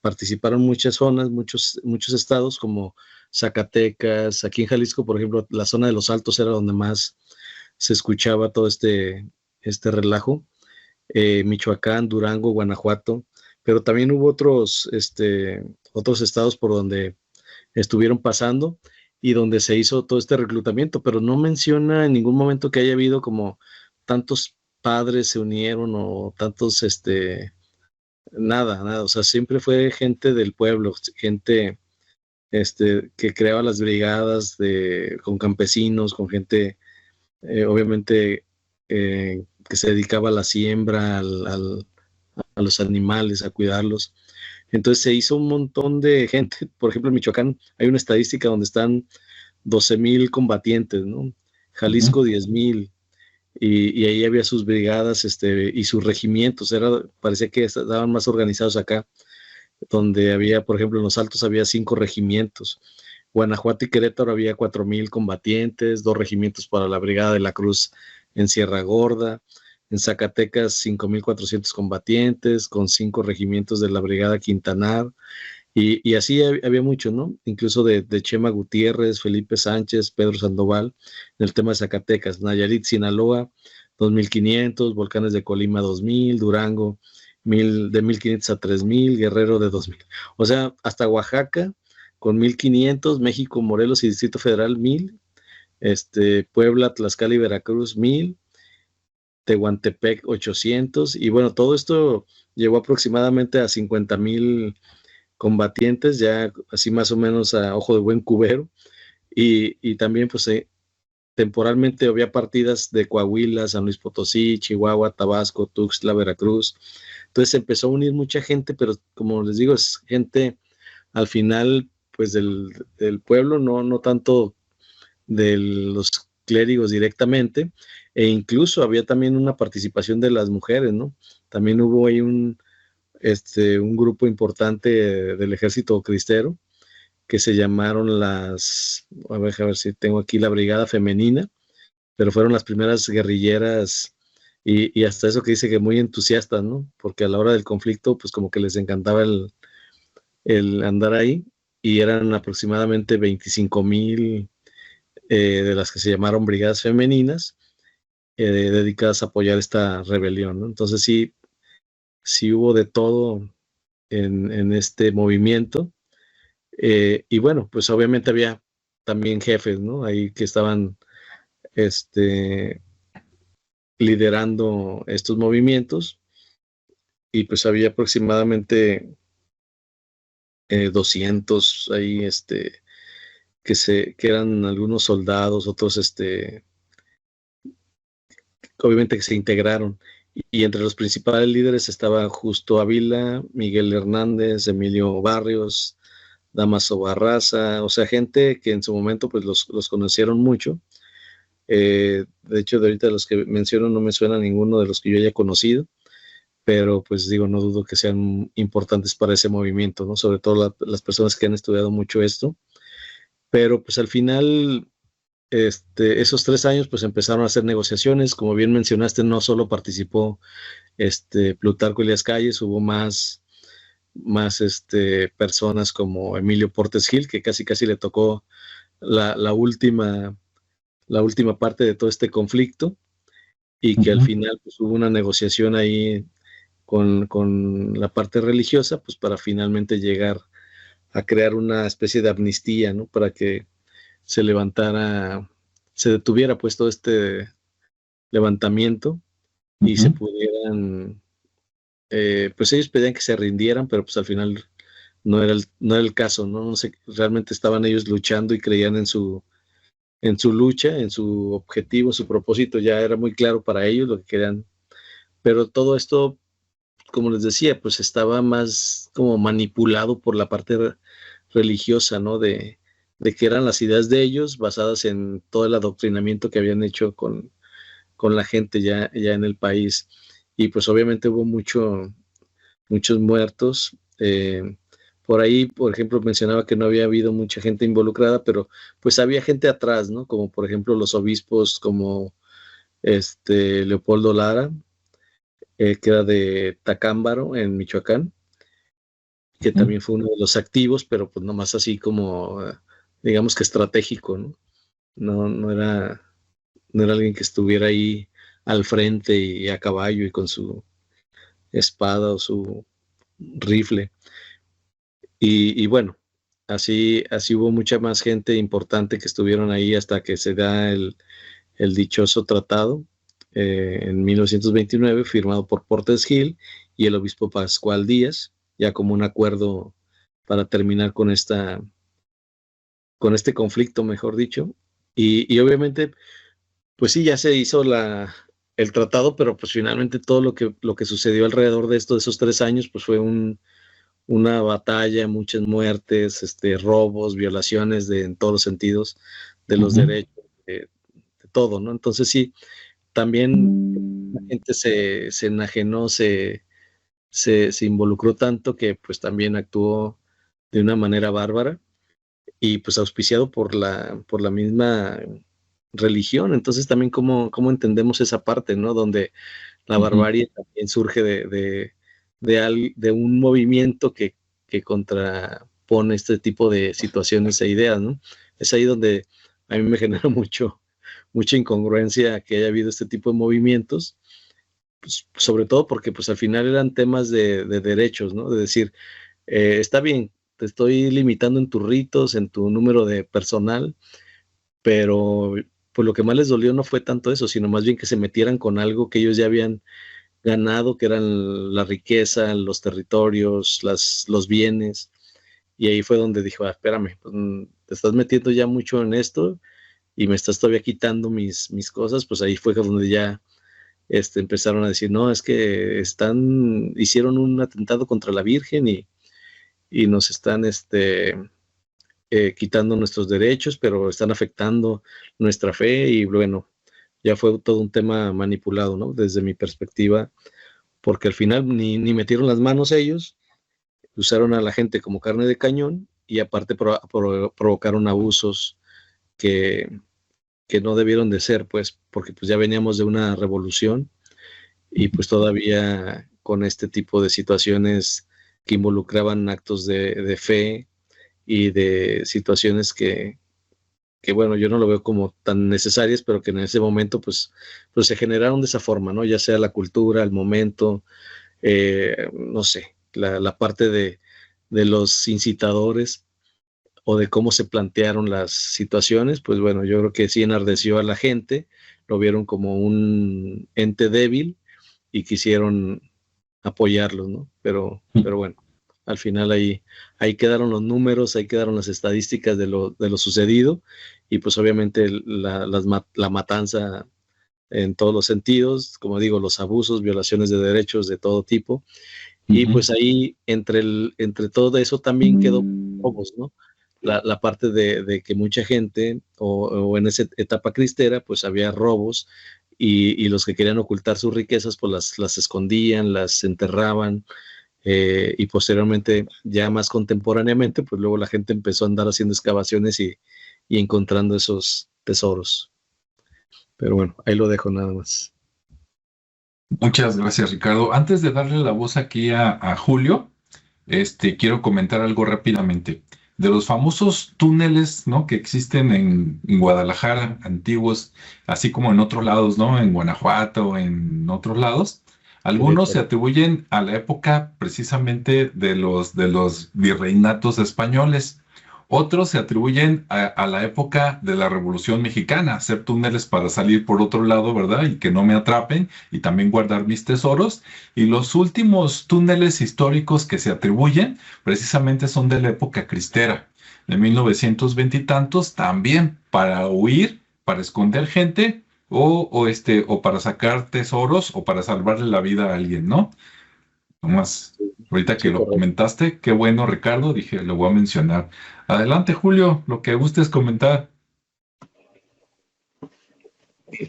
participaron muchas zonas, muchos estados como Zacatecas. Aquí en Jalisco, por ejemplo, la zona de los Altos era donde más se escuchaba todo este relajo. Michoacán, Durango, Guanajuato, pero también hubo otros estados por donde estuvieron pasando y donde se hizo todo este reclutamiento, pero no menciona en ningún momento que haya habido como tantos padres se unieron o tantos, nada, o sea, siempre fue gente del pueblo, gente, que creaba las brigadas con campesinos, con gente, obviamente, que se dedicaba a la siembra, a los animales, a cuidarlos. Entonces se hizo un montón de gente, por ejemplo, en Michoacán hay una estadística donde están 12,000 combatientes, ¿no? Jalisco 10,000, y ahí había sus brigadas y sus regimientos, parecía que estaban más organizados acá, donde había, por ejemplo, en los Altos había 5 regimientos. Guanajuato y Querétaro había 4,000 combatientes, 2 regimientos para la Brigada de la Cruz en Sierra Gorda. En Zacatecas, 5,400 combatientes, con 5 regimientos de la Brigada Quintanar. Y así había mucho, ¿no? Incluso de Chema Gutiérrez, Felipe Sánchez, Pedro Sandoval, en el tema de Zacatecas. Nayarit, Sinaloa, 2,500, Volcanes de Colima, 2,000, Durango, de 1,500 a 3,000, Guerrero de 2,000. O sea, hasta Oaxaca, con 1,500, México, Morelos y Distrito Federal, 1,000, Puebla, Tlaxcala y Veracruz, 1,000, Tehuantepec, 800, y bueno, todo esto llegó aproximadamente a 50,000 combatientes, ya así más o menos a ojo de buen cubero, y también pues temporalmente había partidas de Coahuila, San Luis Potosí, Chihuahua, Tabasco, Tuxtla, Veracruz. Entonces se empezó a unir mucha gente, pero como les digo, es gente al final pues del pueblo, no tanto de los clérigos directamente, e incluso había también una participación de las mujeres, ¿no? También hubo ahí un grupo importante del ejército cristero que se llamaron a ver si tengo aquí la Brigada Femenina, pero fueron las primeras guerrilleras y hasta eso que dice que muy entusiastas, ¿no? Porque a la hora del conflicto, pues como que les encantaba el andar ahí, y eran aproximadamente 25,000 de las que se llamaron brigadas femeninas, dedicadas a apoyar esta rebelión, ¿no? Entonces sí hubo de todo en este movimiento. Y bueno, pues obviamente había también jefes, ¿no? Ahí que estaban liderando estos movimientos, y pues había aproximadamente 200 ahí, que eran algunos soldados, otros, obviamente que se integraron. Y entre los principales líderes estaba Justo Ávila, Miguel Hernández, Emilio Barrios, Damaso Barraza, o sea, gente que en su momento pues los conocieron mucho. De hecho, de ahorita los que menciono no me suena ninguno de los que yo haya conocido, pero pues digo, no dudo que sean importantes para ese movimiento, ¿no? Sobre todo las personas que han estudiado mucho esto. Pero pues al final, esos 3 años pues empezaron a hacer negociaciones. Como bien mencionaste, no solo participó Plutarco Elías Calles, hubo más personas como Emilio Portes Gil, que casi le tocó la última parte de todo este conflicto, y que al final pues, hubo una negociación ahí con la parte religiosa, pues para finalmente llegar a crear una especie de amnistía, ¿no? Para que se detuviera pues todo este levantamiento, y se pudieran, pues ellos pedían que se rindieran, pero pues al final no era el caso, ¿no? No sé, realmente estaban ellos luchando y creían en su lucha, en su objetivo, su propósito, ya era muy claro para ellos lo que querían. Pero todo esto, como les decía, pues estaba más como manipulado por la parte religiosa, ¿no? De que eran las ideas de ellos basadas en todo el adoctrinamiento que habían hecho con la gente ya en el país. Y pues obviamente hubo muchos muertos. Por ahí, por ejemplo, mencionaba que no había habido mucha gente involucrada, pero pues había gente atrás, ¿no? Como por ejemplo los obispos como Leopoldo Lara, que era de Tacámbaro, en Michoacán, que también fue uno de los activos, pero pues nomás así como, digamos que estratégico, ¿no? No era alguien que estuviera ahí al frente y a caballo y con su espada o su rifle. Y bueno, así hubo mucha más gente importante que estuvieron ahí hasta que se da el dichoso tratado en 1929, firmado por Portes Gil y el obispo Pascual Díaz, ya como un acuerdo para terminar con este conflicto, mejor dicho. Y obviamente, pues sí, ya se hizo el tratado, pero pues finalmente todo lo que sucedió alrededor de esos 3 años, pues fue una batalla, muchas muertes, robos, violaciones en todos los sentidos de los derechos, de todo, ¿no? Entonces sí, también la gente se enajenó, se involucró tanto que pues también actuó de una manera bárbara, y pues auspiciado por la misma religión. Entonces también cómo entendemos esa parte, ¿no? Donde la barbarie también surge de un movimiento que contrapone este tipo de situaciones e ideas, ¿no? Es ahí donde a mí me genera mucha incongruencia que haya habido este tipo de movimientos, pues, sobre todo porque pues al final eran temas de derechos, ¿no? De decir, está bien, te estoy limitando en tus ritos, en tu número de personal, pero pues lo que más les dolió no fue tanto eso, sino más bien que se metieran con algo que ellos ya habían ganado, que eran la riqueza, los territorios, los bienes. Y ahí fue donde dijo, espérame, pues, te estás metiendo ya mucho en esto y me estás todavía quitando mis cosas. Pues ahí fue donde ya empezaron a decir, no, es que hicieron un atentado contra la Virgen y nos están quitando nuestros derechos, pero están afectando nuestra fe. Y bueno, ya fue todo un tema manipulado, ¿no? Desde mi perspectiva, porque al final ni metieron las manos ellos, usaron a la gente como carne de cañón, y aparte provocaron abusos que no debieron de ser, pues, porque pues ya veníamos de una revolución, y pues todavía con este tipo de situaciones que involucraban actos de fe y de situaciones que bueno, yo no lo veo como tan necesarias, pero que en ese momento pues se generaron de esa forma, ¿no? Ya sea la cultura, el momento, no sé, la parte de los incitadores o de cómo se plantearon las situaciones, pues bueno, yo creo que sí enardeció a la gente, lo vieron como un ente débil y quisieron apoyarlos, ¿no? Pero bueno, al final ahí quedaron los números, ahí quedaron las estadísticas de lo sucedido y pues obviamente la matanza en todos los sentidos, como digo, los abusos, violaciones de derechos de todo tipo. Y pues ahí entre todo eso también quedó robos, ¿no? La parte de que mucha gente, o en esa etapa cristera, pues había robos y los que querían ocultar sus riquezas, pues las escondían, las enterraban, y posteriormente, ya más contemporáneamente, pues luego la gente empezó a andar haciendo excavaciones y encontrando esos tesoros. Pero bueno, ahí lo dejo nada más. Muchas gracias, Ricardo. Antes de darle la voz aquí a Julio, quiero comentar algo rápidamente. De los famosos túneles, ¿no? Que existen en Guadalajara, antiguos, así como en otros lados, ¿no? En Guanajuato, en otros lados. Algunos se atribuyen a la época precisamente de los virreinatos españoles. Otros se atribuyen a la época de la Revolución Mexicana, hacer túneles para salir por otro lado, ¿verdad? Y que no me atrapen y también guardar mis tesoros. Y los últimos túneles históricos que se atribuyen precisamente son de la época cristera, de 1920 y tantos, también para huir, para esconder gente o para sacar tesoros o para salvarle la vida a alguien, ¿no? Nomás, ahorita que Sí, lo correcto. comentaste, qué bueno, Ricardo, dije, lo voy a mencionar. Adelante, Julio, lo que gustes comentar.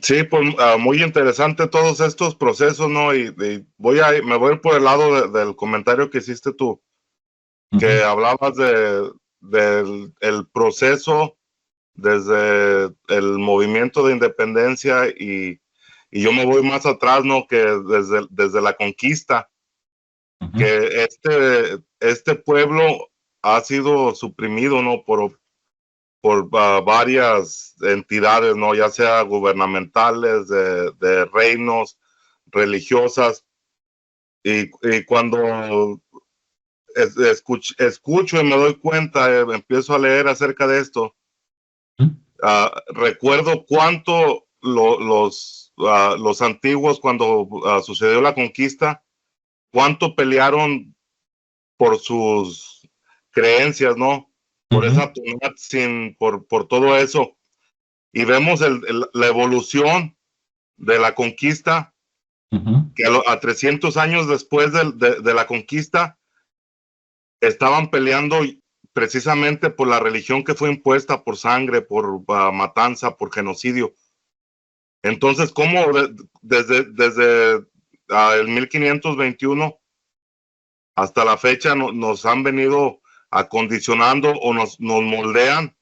Sí, pues muy interesante todos estos procesos, ¿no? Y me voy a ir por el lado del comentario que hiciste tú, que Ujú, hablabas del el proceso desde el movimiento de independencia y yo me voy más atrás, ¿no? Que desde la conquista, ujú, que este pueblo ha sido suprimido, ¿no? Por varias entidades, ¿no? Ya sea gubernamentales, de reinos, religiosas. Y cuando escucho y me doy cuenta, empiezo a leer acerca de esto, ujú, recuerdo cuánto los antiguos, cuando sucedió la conquista, cuánto pelearon por sus creencias, ¿no? Por ujú, esa por todo eso. Y vemos la evolución de la conquista, ujú, que a 300 años después de la conquista estaban peleando precisamente por la religión que fue impuesta por sangre, por matanza, por genocidio. Entonces, ¿cómo desde el 1521 hasta la fecha nos han venido acondicionando o nos moldean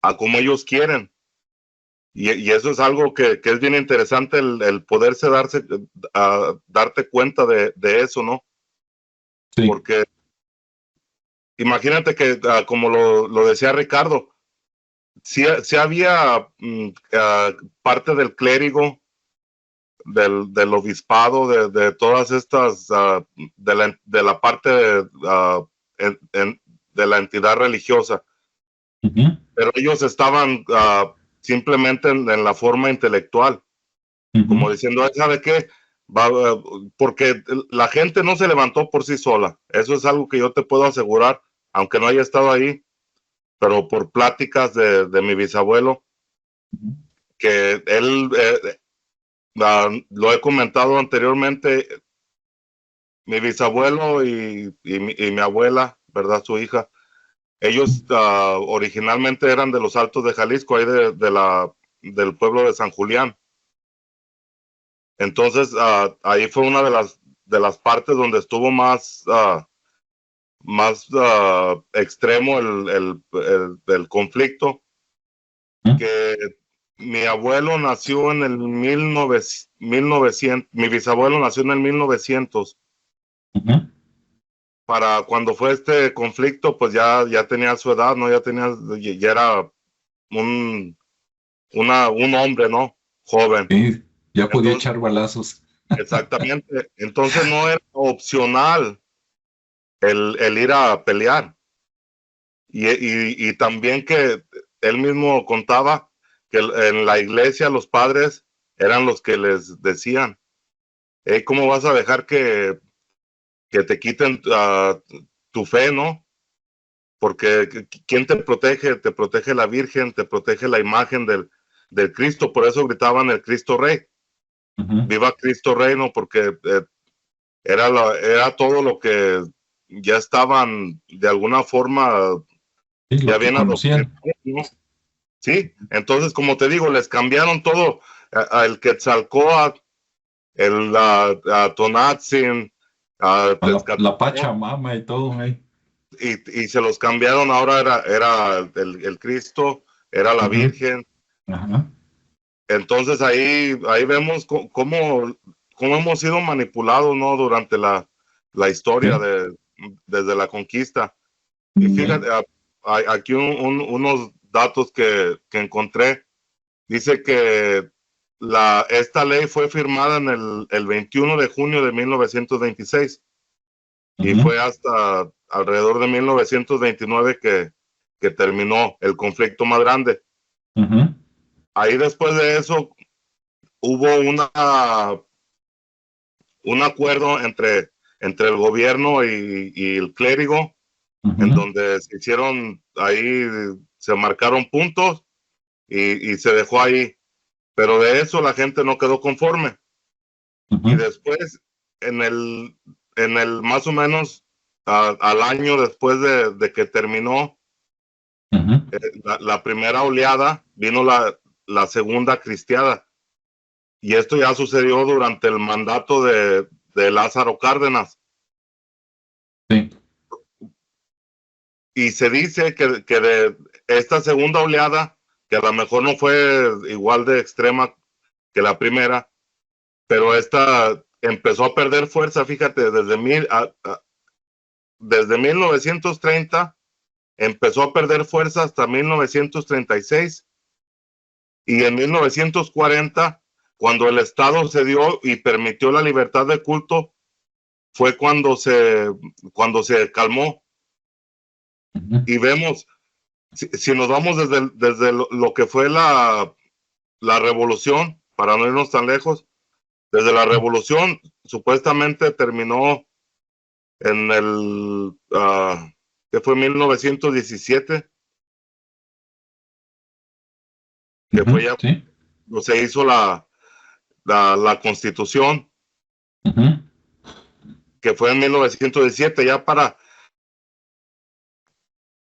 a como ellos quieren? Y eso es algo que es bien interesante, el poderse darte cuenta de eso, ¿no? sí, Porque imagínate que, como lo decía Ricardo, sí había parte del clérigo, del obispado, de todas estas, de la parte de la entidad religiosa, ujú, pero ellos estaban simplemente en la forma intelectual, como ujú, diciendo, ¿sabe qué? Porque la gente no se levantó por sí sola. Eso es algo que yo te puedo asegurar, aunque no haya estado ahí, pero por pláticas de mi bisabuelo, ujú, que él, lo he comentado anteriormente, mi bisabuelo y mi abuela, ¿verdad? Su hija, ellos originalmente eran de los Altos de Jalisco, ahí del pueblo de San Julián. Entonces, ahí fue una de las partes donde estuvo más extremo el conflicto, ujú, que mi abuelo nació en el 1900, mi bisabuelo nació en el 1900. Ujú. Para cuando fue este conflicto, pues ya tenía su edad, ¿no? Ya era un hombre, ¿no? Joven. Sí, ya podía Entonces, echar balazos. exactamente. Entonces no era opcional el ir a pelear. Y también que él mismo contaba que en la iglesia los padres eran los que les decían, hey, ¿cómo vas a dejar que te quiten tu fe, ¿no? Porque ¿quién te protege? Te protege la Virgen, te protege la imagen del Cristo, por eso gritaban el Cristo Rey. Ujú. Viva Cristo Rey, ¿no? Porque era todo lo que ya estaban de alguna forma Sí, ya lo que bien adoctrinados, conocían. ¿no? Sí, entonces como te digo, les cambiaron todo, el Quetzalcóatl, a Tonatzin, a Con la Tezcatlipoca, Pachamama y todo, güey. y se los cambiaron, ahora era el Cristo, era la Ujú. Virgen. Ajá. Entonces ahí vemos cómo hemos sido manipulados, ¿no? Durante la historia Sí, desde la conquista. Y sí. fíjate, hay aquí unos datos que encontré. Dice que esta ley fue firmada en el 21 de junio de 1926 y Ujú. fue hasta alrededor de 1929 que terminó el conflicto más grande. Ujú. Ahí después de eso hubo un acuerdo entre el gobierno y el clérigo, en Ujú. donde se hicieron, ahí se marcaron puntos y se dejó ahí. Pero de eso la gente no quedó conforme. Y Ujú. después, en el más o menos al año después de que terminó Ujú. la primera oleada, vino la segunda cristiada. Y esto ya sucedió durante el mandato de Lázaro Cárdenas. Sí. Y se dice que de esta segunda oleada, que a lo mejor no fue igual de extrema que la primera, pero esta empezó a perder fuerza, fíjate, desde 1930 empezó a perder fuerza hasta 1936 y en 1940, cuando el Estado cedió y permitió la libertad de culto, fue cuando se calmó. Ujú. Y vemos, si nos vamos desde lo que fue la revolución, para no irnos tan lejos, desde la revolución supuestamente terminó en que fue 1917, que fue Ujú. ya Sí. cuando se hizo la constitución, Ujú. que fue en 1917, ya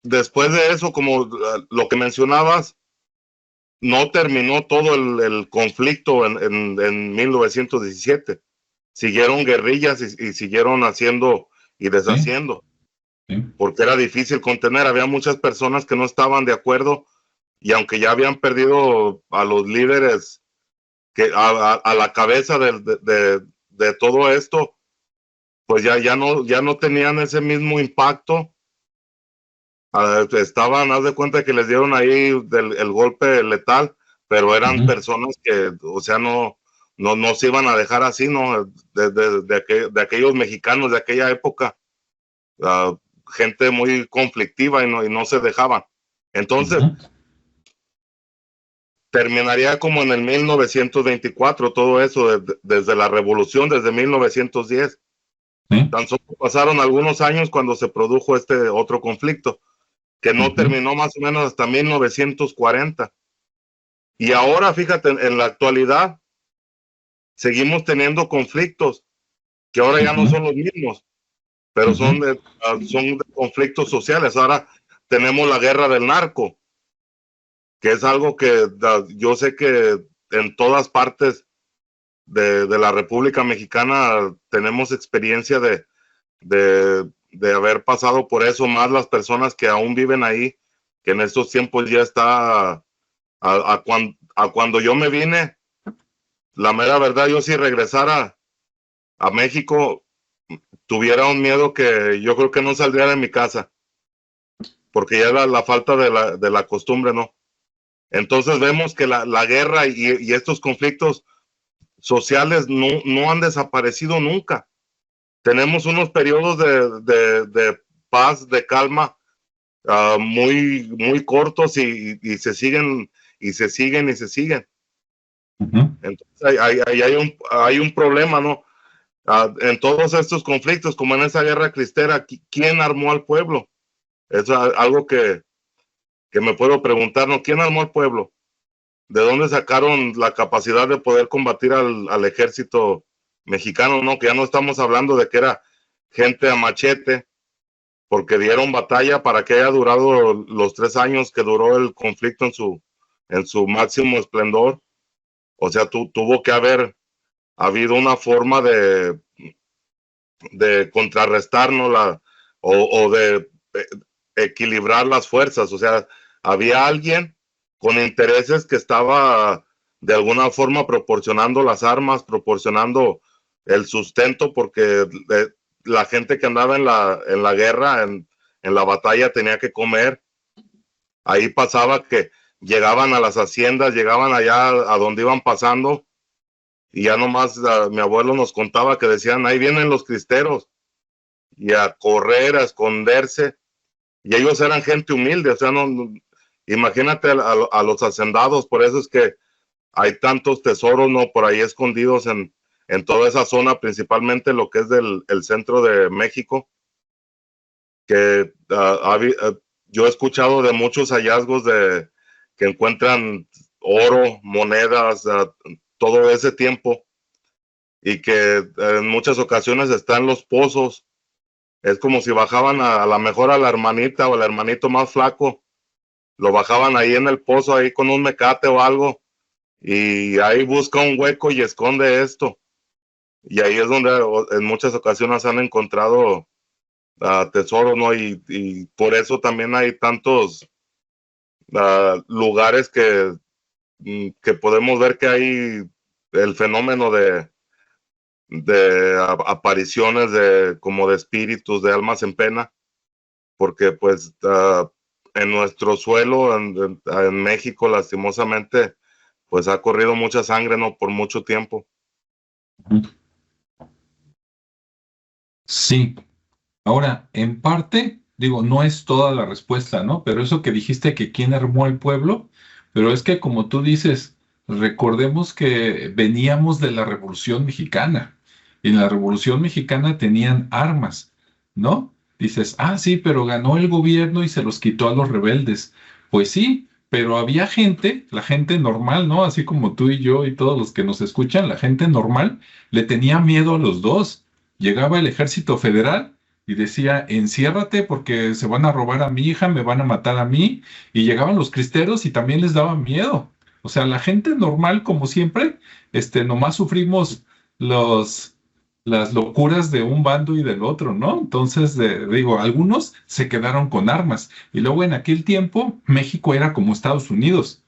después de eso, como lo que mencionabas, no terminó todo el conflicto en 1917. Siguieron guerrillas y siguieron haciendo y Sí. deshaciendo, Sí. porque era difícil contener. Había muchas personas que no estaban de acuerdo y aunque ya habían perdido a los líderes a la cabeza de todo esto, pues ya no tenían ese mismo impacto. Haz de cuenta que les dieron ahí el golpe letal, pero eran Ujú. personas que, o sea, no se iban a dejar así, ¿no? De aquellos mexicanos de aquella época, uh, gente muy conflictiva y no se dejaban. Entonces, Ujú. terminaría como en el 1924, todo eso, desde la revolución, desde 1910. Sí. Tan solo pasaron algunos años cuando se produjo este otro conflicto, que no Ujú. terminó más o menos hasta 1940. Y ahora, fíjate, en la actualidad, seguimos teniendo conflictos que ahora ya no Ujú. son los mismos, pero Ujú. son de conflictos sociales. Ahora tenemos la guerra del narco, que es algo que yo sé que en todas partes de la República Mexicana tenemos experiencia de haber pasado por eso, más las personas que aún viven ahí, que en estos tiempos ya está a cuando yo me vine, la mera verdad, yo si regresara a México, tuviera un miedo que yo creo que no saldría de mi casa, porque ya era la falta de la costumbre, ¿no? Entonces vemos que la guerra y estos conflictos sociales no han desaparecido nunca. Tenemos unos periodos de paz, de calma, muy cortos y se siguen, y se siguen, y se siguen. Ujú. Entonces hay un problema, ¿no? En todos estos conflictos, como en esa guerra cristera, ¿quién armó al pueblo? Es algo que me puedo preguntar, ¿no? ¿Quién armó al pueblo? ¿De dónde sacaron la capacidad de poder combatir al ejército mexicano, ¿no? Que ya no estamos hablando de que era gente a machete, porque dieron batalla para que haya durado los 3 años que duró el conflicto en su máximo esplendor. O sea, tuvo que haber habido una forma de contrarrestarnos o de equilibrar las fuerzas. O sea, había alguien con intereses que estaba de alguna forma proporcionando las armas, proporcionando el sustento, porque la gente que andaba en la guerra, en la batalla, tenía que comer. Ahí pasaba que llegaban a las haciendas, llegaban allá a donde iban pasando, y ya nomás mi abuelo nos contaba que decían, ahí vienen los cristeros, y a correr, a esconderse, y ellos eran gente humilde. O sea, imagínate a los hacendados. Por eso es que hay tantos tesoros, ¿no? Por ahí escondidos en toda esa zona, principalmente lo que es el centro de México, que yo he escuchado de muchos hallazgos que encuentran oro, monedas, todo ese tiempo, y que en muchas ocasiones están los pozos. Es como si bajaban a la mejor a la hermanita o al hermanito más flaco, lo bajaban ahí en el pozo, ahí con un mecate o algo, y ahí busca un hueco y esconde esto. Y ahí es donde en muchas ocasiones han encontrado tesoros, ¿no? Y por eso también hay tantos lugares que podemos ver que hay el fenómeno de apariciones como de espíritus, de almas en pena, porque pues en nuestro suelo, en México, lastimosamente, pues ha corrido mucha sangre, ¿no? Por mucho tiempo. Sí. Ahora, en parte, digo, no es toda la respuesta, ¿no? Pero eso que dijiste que quién armó el pueblo, pero es que como tú dices, recordemos que veníamos de la Revolución Mexicana y en la Revolución Mexicana tenían armas, ¿no? Dices, ah, sí, pero ganó el gobierno y se los quitó a los rebeldes. Pues sí, pero había gente, la gente normal, ¿no? Así como tú y yo y todos los que nos escuchan, la gente normal le tenía miedo a los dos. Llegaba el ejército federal y decía, enciérrate porque se van a robar a mi hija, me van a matar a mí, y llegaban los cristeros y también les daba miedo. O sea, la gente normal, como siempre, nomás sufrimos los, las locuras de un bando y del otro, ¿no? Entonces, digo, algunos se quedaron con armas. Y luego en aquel tiempo, México era como Estados Unidos,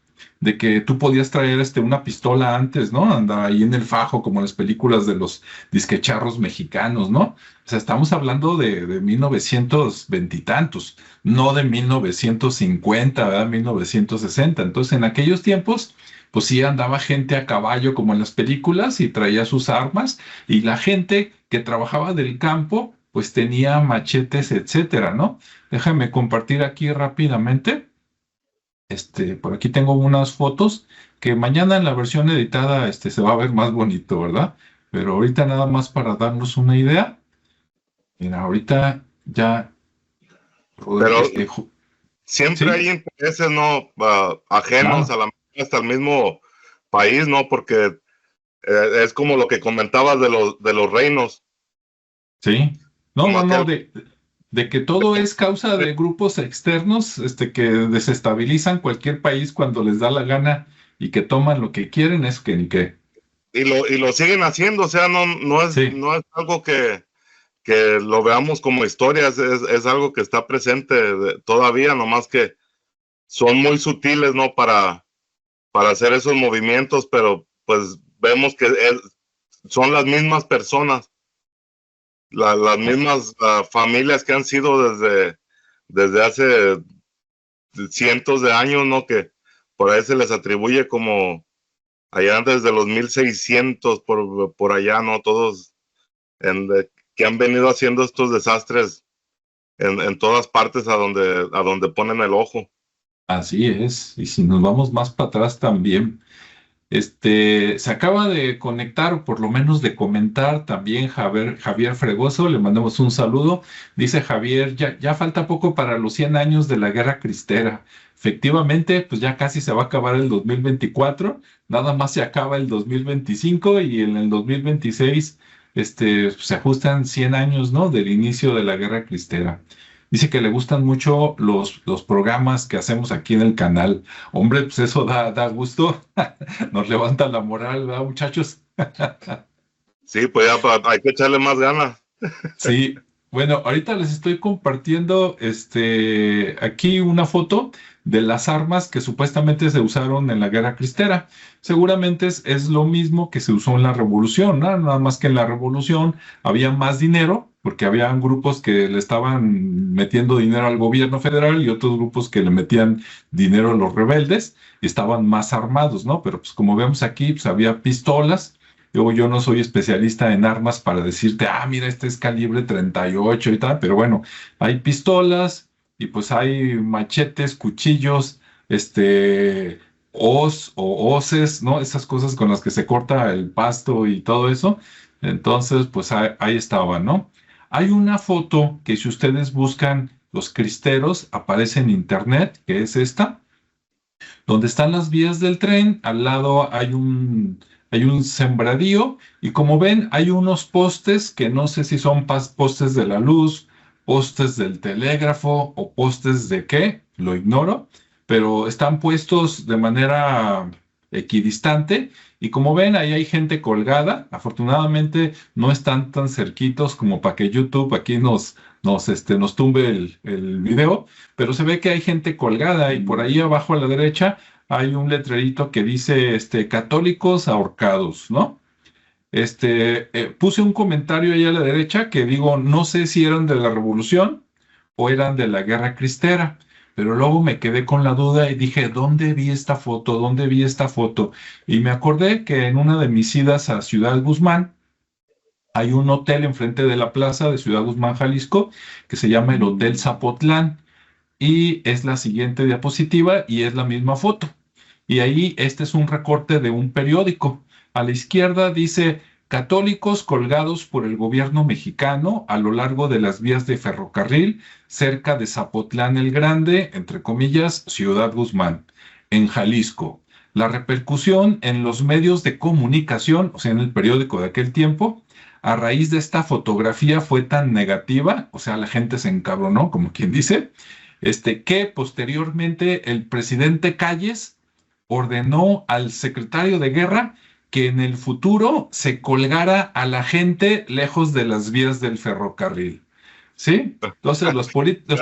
de que tú podías traer una pistola antes, ¿no? Andaba ahí en el fajo, como en las películas de los disquecharros mexicanos, ¿no? O sea, estamos hablando de 1920 y tantos, no de 1950, ¿verdad? 1960. Entonces, en aquellos tiempos, pues sí andaba gente a caballo como en las películas y traía sus armas, y la gente que trabajaba del campo, pues tenía machetes, etcétera, ¿no? Déjame compartir aquí rápidamente. Por aquí tengo unas fotos que mañana en la versión editada, se va a ver más bonito, ¿verdad? Pero ahorita nada más para darnos una idea. Mira, ahorita ya, Pero siempre sí, hay intereses, ¿no? Ajenos claro, hasta el mismo país, ¿no? Porque es como lo que comentabas de los reinos, sí. No, como no, no, aquel. de que todo es causa de grupos externos, que desestabilizan cualquier país cuando les da la gana y que toman lo que quieren, es que ni qué. Y lo siguen haciendo. O sea, Sí, no es algo que lo veamos como historia, es algo que está presente todavía, nomás que son muy sutiles, ¿no? para hacer esos movimientos, pero pues vemos que son las mismas personas, las mismas familias que han sido desde hace cientos de años, ¿no? Que por ahí se les atribuye como allá desde los 1600 por allá, ¿no? Todos que han venido haciendo estos desastres en todas partes a donde ponen el ojo. Así es, y si nos vamos más para atrás también, se acaba de conectar, o por lo menos de comentar también Javier Fregoso, le mandamos un saludo. Dice Javier, ya falta poco para los 100 años de la Guerra Cristera. Efectivamente, pues ya casi se va a acabar el 2024, nada más se acaba el 2025 y en el 2026 se ajustan 100 años, ¿no? Del inicio de la Guerra Cristera. Dice que le gustan mucho los programas que hacemos aquí en el canal. Hombre, pues eso da gusto. Nos levanta la moral, ¿verdad, muchachos? Sí, pues ya hay que echarle más ganas. Sí, bueno, ahorita les estoy compartiendo aquí una foto de las armas que supuestamente se usaron en la Guerra Cristera. Seguramente es lo mismo que se usó en la Revolución, ¿no? Nada más que en la Revolución había más dinero, porque habían grupos que le estaban metiendo dinero al gobierno federal y otros grupos que le metían dinero a los rebeldes y estaban más armados, ¿no? Pero pues como vemos aquí, pues había pistolas. Luego yo no soy especialista en armas para decirte, mira, este es calibre 38 y tal, pero bueno, hay pistolas y pues hay machetes, cuchillos, hoces, ¿no? Esas cosas con las que se corta el pasto y todo eso. Entonces, pues ahí estaba, ¿no? Hay una foto que si ustedes buscan los cristeros, aparece en internet, que es esta, donde están las vías del tren, al lado hay un sembradío y como ven hay unos postes que no sé si son postes de la luz, postes del telégrafo o postes de qué, lo ignoro, pero están puestos de manera equidistante y como ven ahí hay gente colgada. Afortunadamente no están tan cerquitos como para que YouTube aquí nos tumbe el video, pero se ve que hay gente colgada y por ahí abajo a la derecha hay un letrerito que dice católicos ahorcados, ¿no? Puse un comentario ahí a la derecha que digo, no sé si eran de la Revolución o eran de la Guerra Cristera, pero luego me quedé con la duda y dije, ¿dónde vi esta foto? ¿Dónde vi esta foto? Y me acordé que en una de mis idas a Ciudad Guzmán, hay un hotel enfrente de la plaza de Ciudad Guzmán, Jalisco, que se llama el Hotel Zapotlán. Y es la siguiente diapositiva y es la misma foto. Y ahí este es un recorte de un periódico. A la izquierda dice católicos colgados por el gobierno mexicano a lo largo de las vías de ferrocarril cerca de Zapotlán el Grande, entre comillas, Ciudad Guzmán, en Jalisco. La repercusión en los medios de comunicación, o sea, en el periódico de aquel tiempo, a raíz de esta fotografía fue tan negativa, o sea, la gente se encabronó, como quien dice, que posteriormente el presidente Calles ordenó al secretario de Guerra que en el futuro se colgara a la gente lejos de las vías del ferrocarril. ¿Sí? Entonces los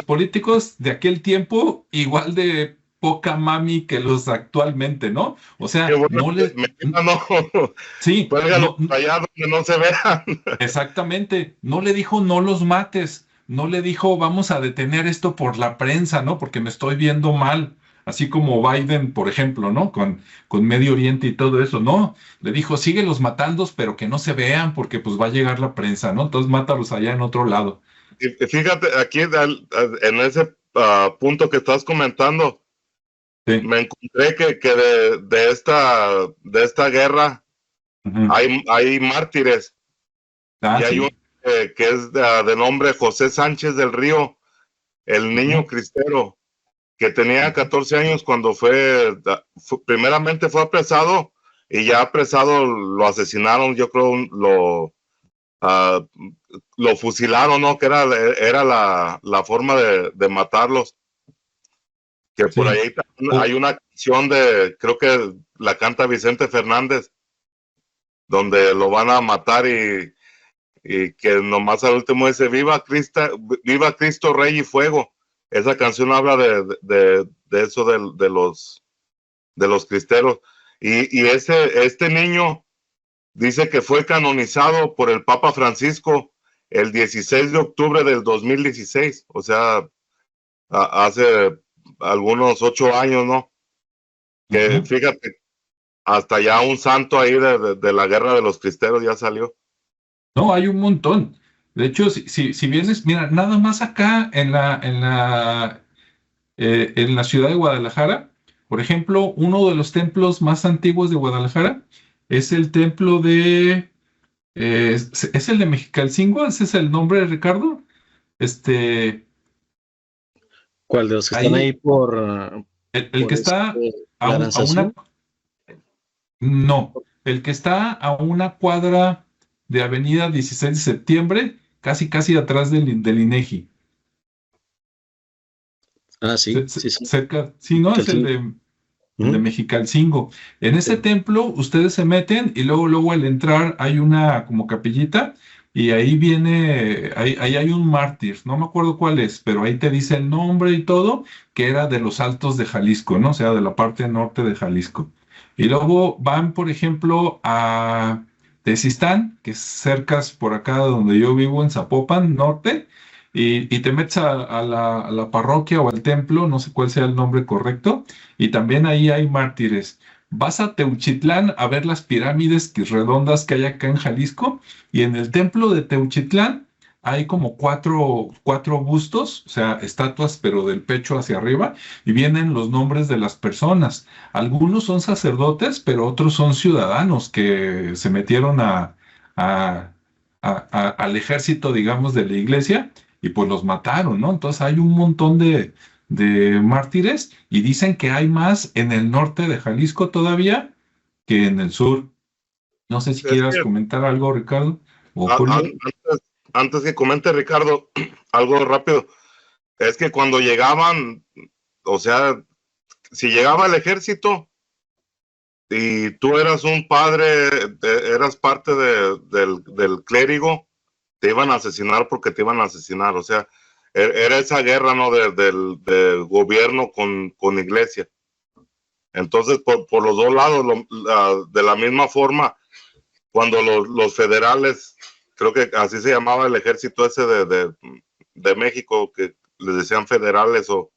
políticos de aquel tiempo, igual de poca mami que los actualmente, ¿no? O sea, Qué bueno, no les... Sí, Cuélgalo allá donde no se vean. exactamente, no le dijo no los mates, no le dijo vamos a detener esto por la prensa, ¿no? Porque me estoy viendo mal, así como Biden, por ejemplo, ¿no? Con Medio Oriente y todo eso, no, le dijo síguelos matando, pero que no se vean porque pues va a llegar la prensa, ¿no? Entonces mátalos allá en otro lado. Y fíjate, aquí en ese punto que estás comentando, Sí. me encontré que de esta guerra hay mártires. Y hay Sí. uno que es de nombre José Sánchez del Río, el niño cristero, que tenía 14 años cuando primeramente fue apresado y ya apresado lo asesinaron, yo creo lo fusilaron, ¿no? Que era la forma de matarlos. Que por ahí hay una canción creo que la canta Vicente Fernández, donde lo van a matar y que nomás al último dice viva Cristo Rey y Fuego. Esa canción habla de eso de los de los cristeros. Y este niño dice que fue canonizado por el Papa Francisco el 16 de octubre del 2016, o sea, hace algunos 8 años, ¿no? Que fíjate, hasta ya un santo ahí de la guerra de los cristeros ya salió. No, hay un montón. De hecho, si vienes, mira, nada más acá en la ciudad de Guadalajara, por ejemplo, uno de los templos más antiguos de Guadalajara es el templo es el de Mexicalcingo, ese es el nombre, Ricardo. ¿Cuál de los que están ahí por el que está no, el que está a una cuadra de Avenida 16 de Septiembre, casi atrás del INEGI. Ah, sí, sí. Cerca, sí, ¿no? Es el de Mexicalcingo. En ese templo ustedes se meten y luego al entrar hay una como capillita y ahí ahí hay un mártir, no me acuerdo cuál es, pero ahí te dice el nombre y todo, que era de los Altos de Jalisco, ¿no? O sea, de la parte norte de Jalisco. Y luego van, por ejemplo, a Tezistán, que es cerca por acá donde yo vivo, en Zapopan, norte, y te metes a la parroquia o al templo, no sé cuál sea el nombre correcto, y también ahí hay mártires. Vas a Teuchitlán a ver las pirámides redondas que hay acá en Jalisco, y en el templo de Teuchitlán hay como cuatro bustos, o sea, estatuas, pero del pecho hacia arriba, y vienen los nombres de las personas. Algunos son sacerdotes, pero otros son ciudadanos que se metieron al ejército, digamos, de la iglesia y pues los mataron, ¿no? Entonces hay un montón de mártires y dicen que hay más en el norte de Jalisco todavía que en el sur. No sé si quieras comentar algo, Ricardo o Julio. Antes que comente, Ricardo, algo rápido. Es que cuando llegaban, o sea, si llegaba el ejército y tú eras un padre, eras parte del clérigo, te iban a asesinar porque te iban a asesinar. O sea, era esa guerra, ¿no? Del gobierno con iglesia. Entonces, por los dos lados, de la misma forma, cuando los federales, creo que así se llamaba el ejército ese de México, que les decían federales, o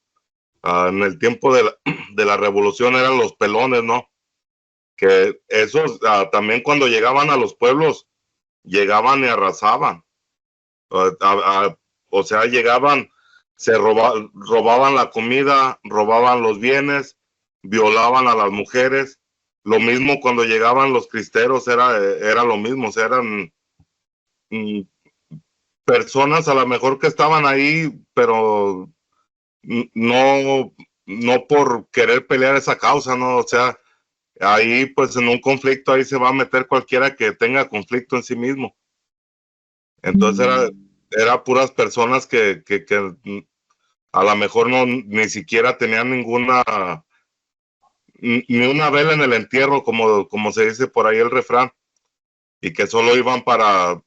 en el tiempo de la revolución eran los pelones, ¿no? Que esos también cuando llegaban a los pueblos, llegaban y arrasaban. O sea, llegaban, robaban la comida, robaban los bienes, violaban a las mujeres. Lo mismo cuando llegaban los cristeros, era lo mismo, o sea, eran personas a lo mejor que estaban ahí, pero no por querer pelear esa causa, ¿no? O sea, ahí pues en un conflicto ahí se va a meter cualquiera que tenga conflicto en sí mismo. Entonces era puras personas que a lo mejor ni siquiera tenían ni una vela en el entierro, como se dice por ahí el refrán, y que solo iban para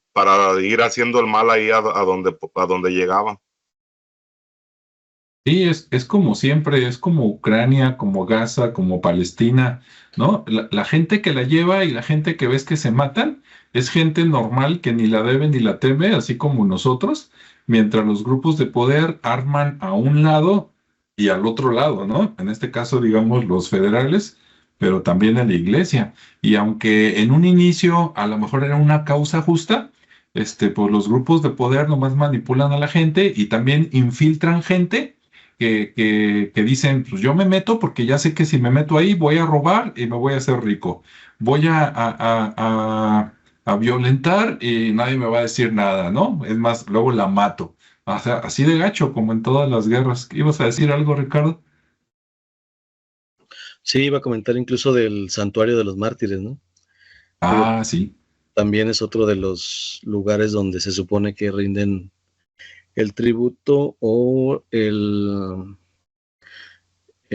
ir haciendo el mal ahí a donde llegaban. Sí, es como siempre, es como Ucrania, como Gaza, como Palestina, ¿no? La gente que la lleva y la gente que ves que se matan es gente normal que ni la debe ni la teme, así como nosotros, mientras los grupos de poder arman a un lado y al otro lado, ¿no? En este caso, digamos, los federales, pero también en la iglesia. Y aunque en un inicio a lo mejor era una causa justa, pues los grupos de poder nomás manipulan a la gente y también infiltran gente que dicen, pues yo me meto porque ya sé que si me meto ahí voy a robar y me voy a hacer rico. Voy a violentar y nadie me va a decir nada, ¿no? Es más, luego la mato. O sea, así de gacho como en todas las guerras. ¿Ibas a decir algo, Ricardo? Sí, iba a comentar incluso del Santuario de los Mártires, ¿no? Ah, sí. También es otro de los lugares donde se supone que rinden el tributo o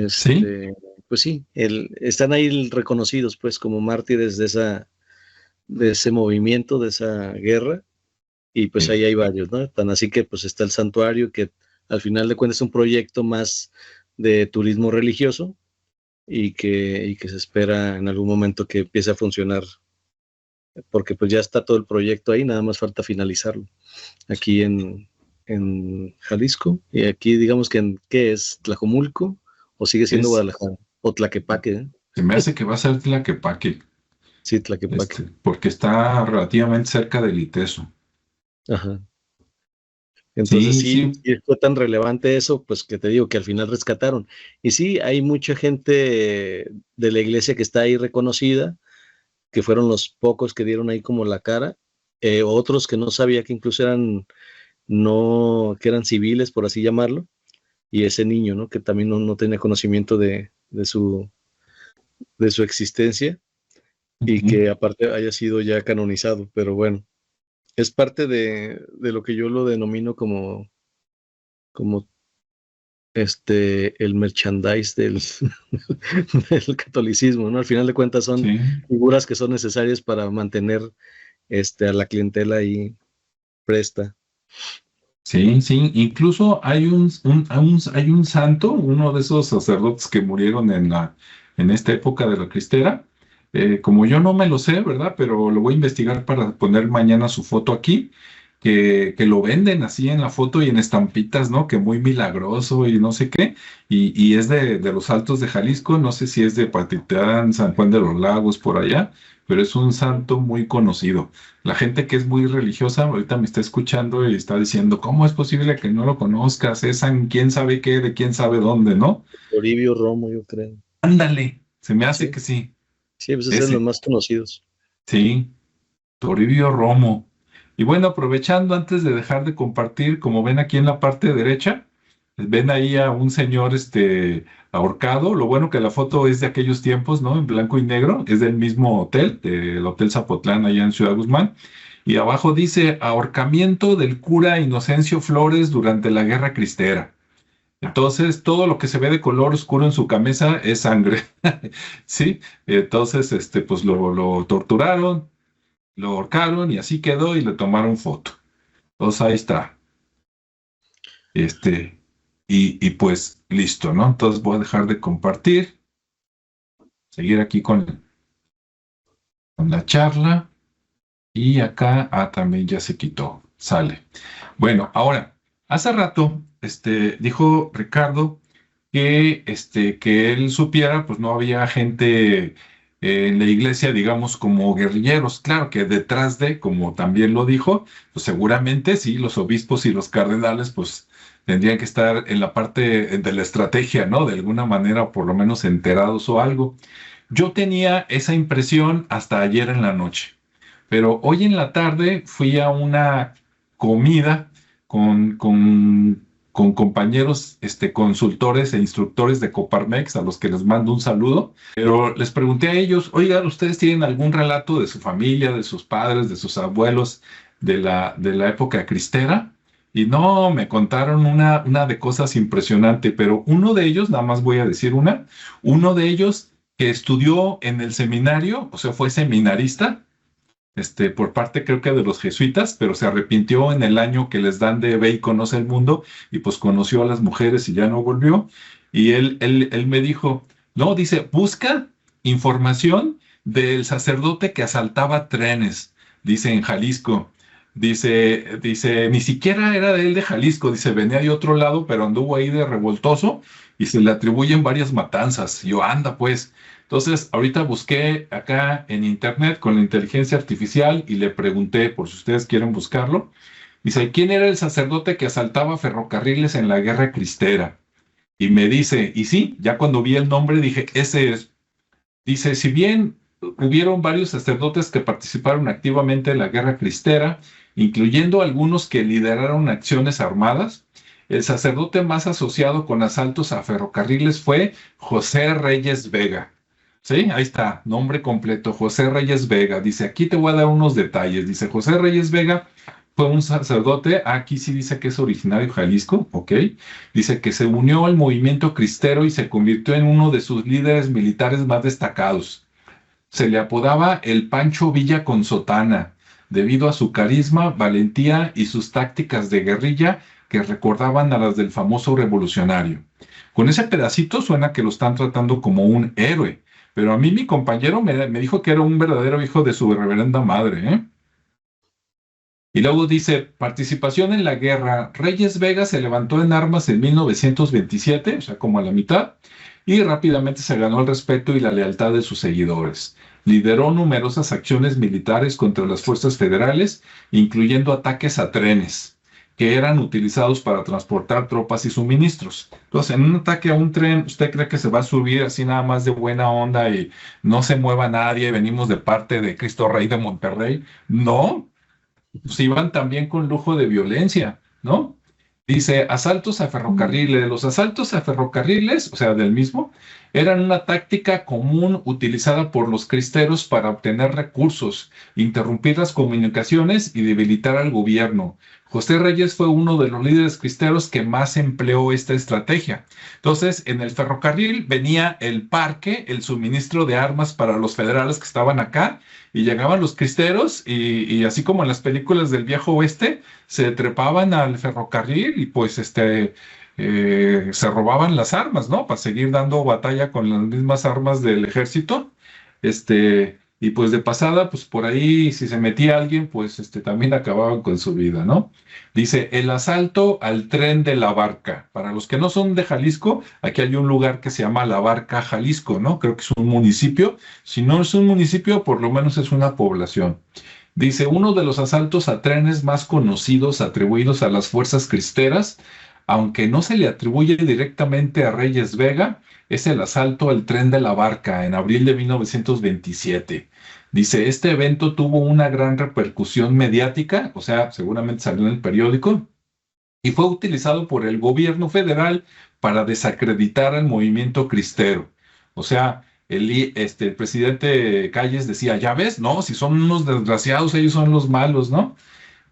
¿Sí? pues sí, están ahí reconocidos pues como mártires de ese movimiento, de esa guerra, y pues ahí hay varios, ¿no? Tan así que pues está el santuario, que al final de cuentas es un proyecto más de turismo religioso, y que se espera en algún momento que empiece a funcionar, porque pues ya está todo el proyecto ahí, nada más falta finalizarlo aquí en Jalisco, y aquí digamos que ¿qué es? ¿Tlajomulco o sigue siendo Es, Guadalajara? O Tlaquepaque, ¿eh? Se me hace que va a ser Tlaquepaque, Sí, Tlaquepaque. porque está relativamente cerca del ITESO. Ajá. Entonces Sí, sí, sí, y fue tan relevante eso, pues que te digo que al final rescataron. Y sí, hay mucha gente de la iglesia que está ahí reconocida, que fueron los pocos que dieron ahí como la cara, otros que no sabía que incluso no, que eran civiles, por así llamarlo, y ese niño, ¿no? Que también no tenía conocimiento de su existencia y ujú, que aparte haya sido ya canonizado, pero bueno, es parte de lo que yo lo denomino como el merchandise del catolicismo, ¿no? Al final de cuentas son sí, figuras que son necesarias para mantener a la clientela ahí presta. sí, sí. Incluso hay un santo, uno de esos sacerdotes que murieron en esta época de la cristera. Como yo no me lo sé, ¿verdad? Pero lo voy a investigar para poner mañana su foto aquí, que lo venden así en la foto y en estampitas, ¿no? Que muy milagroso y no sé qué. Y es de los Altos de Jalisco, no sé si es de Patitlán, San Juan de los Lagos, por allá, pero es un santo muy conocido. La gente que es muy religiosa ahorita me está escuchando y está diciendo, ¿cómo es posible que no lo conozcas? Es San quién sabe qué, de quién sabe dónde, ¿no? Toribio Romo, yo creo. Ándale, se me hace Sí, que sí, sí, pues es de los ese, más conocidos. sí, Toribio Romo. Y bueno, aprovechando antes de dejar de compartir, como ven aquí en la parte derecha, ven ahí a un señor ahorcado. Lo bueno que la foto es de aquellos tiempos, ¿no? En blanco y negro, es del mismo hotel, del Hotel Zapotlán, allá en Ciudad Guzmán. Y abajo dice ahorcamiento del cura Inocencio Flores durante la Guerra Cristera. Entonces, todo lo que se ve de color oscuro en su camisa es sangre. ¿Sí? Entonces, pues lo torturaron, lo ahorcaron y así quedó y le tomaron foto. Entonces ahí está. Este, y pues listo, ¿no? Entonces voy a dejar de compartir, seguir aquí con la charla y acá, también ya se quitó, sale. Bueno, ahora, hace rato, dijo Ricardo que él supiera, pues no había gente en la iglesia, digamos, como guerrilleros. Claro que detrás de, como también lo dijo, pues seguramente sí, los obispos y los cardenales, pues tendrían que estar en la parte de la estrategia, ¿no? De alguna manera, por lo menos enterados o algo. Yo tenía esa impresión hasta ayer en la noche, pero hoy en la tarde fui a una comida con, con, con compañeros consultores e instructores de Coparmex, a los que les mando un saludo, pero les pregunté a ellos, oigan, ¿ustedes tienen algún relato de su familia, de sus padres, de sus abuelos, de la época cristera? Y no, me contaron una de cosas impresionantes, pero uno de ellos, nada más voy a decir uno de ellos que estudió en el seminario, o sea, fue seminarista, por parte creo que de los jesuitas, pero se arrepintió en el año que les dan de ve y conoce el mundo, y pues conoció a las mujeres y ya no volvió. Y él me dijo, no, dice, busca información del sacerdote que asaltaba trenes, dice en Jalisco. Dice, ni siquiera era de él de Jalisco, dice, venía de otro lado, pero anduvo ahí de revoltoso y se le atribuyen varias matanzas. Y yo, anda pues. Entonces, ahorita busqué acá en internet con la inteligencia artificial y le pregunté, por si ustedes quieren buscarlo, dice, ¿quién era el sacerdote que asaltaba ferrocarriles en la Guerra Cristera? Y me dice, y sí, ya cuando vi el nombre dije, ese es. Dice, si bien hubieron varios sacerdotes que participaron activamente en la Guerra Cristera, incluyendo algunos que lideraron acciones armadas, el sacerdote más asociado con asaltos a ferrocarriles fue José Reyes Vega. Sí, ahí está, nombre completo, José Reyes Vega. Dice, aquí te voy a dar unos detalles. Dice, José Reyes Vega fue un sacerdote, aquí sí dice que es originario de Jalisco, ok. Dice que se unió al movimiento cristero y se convirtió en uno de sus líderes militares más destacados. Se le apodaba el Pancho Villa con sotana, debido a su carisma, valentía y sus tácticas de guerrilla que recordaban a las del famoso revolucionario. Con ese pedacito suena que lo están tratando como un héroe, pero a mí mi compañero me dijo que era un verdadero hijo de su reverenda madre, ¿eh? Y luego dice, participación en la guerra. Reyes Vega se levantó en armas en 1927, o sea, como a la mitad, y rápidamente se ganó el respeto y la lealtad de sus seguidores. Lideró numerosas acciones militares contra las fuerzas federales, incluyendo ataques a trenes, que eran utilizados para transportar tropas y suministros. Entonces, en un ataque a un tren, ¿usted cree que se va a subir así nada más de buena onda y no se mueva nadie, venimos de parte de Cristo Rey de Monterrey? No, pues iban también con lujo de violencia, ¿no? Dice, asaltos a ferrocarriles. Los asaltos a ferrocarriles, o sea, del mismo, eran una táctica común utilizada por los cristeros para obtener recursos, interrumpir las comunicaciones y debilitar al gobierno. José Reyes fue uno de los líderes cristeros que más empleó esta estrategia. Entonces, en el ferrocarril venía el parque, el suministro de armas para los federales que estaban acá, y llegaban los cristeros y así como en las películas del Viejo Oeste, se trepaban al ferrocarril y pues se robaban las armas, ¿no? Para seguir dando batalla con las mismas armas del ejército. Y pues de pasada, pues por ahí, si se metía alguien, pues también acababan con su vida, ¿no? Dice, el asalto al tren de la Barca. Para los que no son de Jalisco, aquí hay un lugar que se llama La Barca, Jalisco, ¿no? Creo que es un municipio. Si no es un municipio, por lo menos es una población. Dice, uno de los asaltos a trenes más conocidos atribuidos a las fuerzas cristeras, aunque no se le atribuye directamente a Reyes Vega, es el asalto al tren de la Barca en abril de 1927. Dice, este evento tuvo una gran repercusión mediática, o sea, seguramente salió en el periódico, y fue utilizado por el gobierno federal para desacreditar al movimiento cristero. O sea, el presidente Calles decía, ya ves, no, si son unos desgraciados, ellos son los malos, ¿no?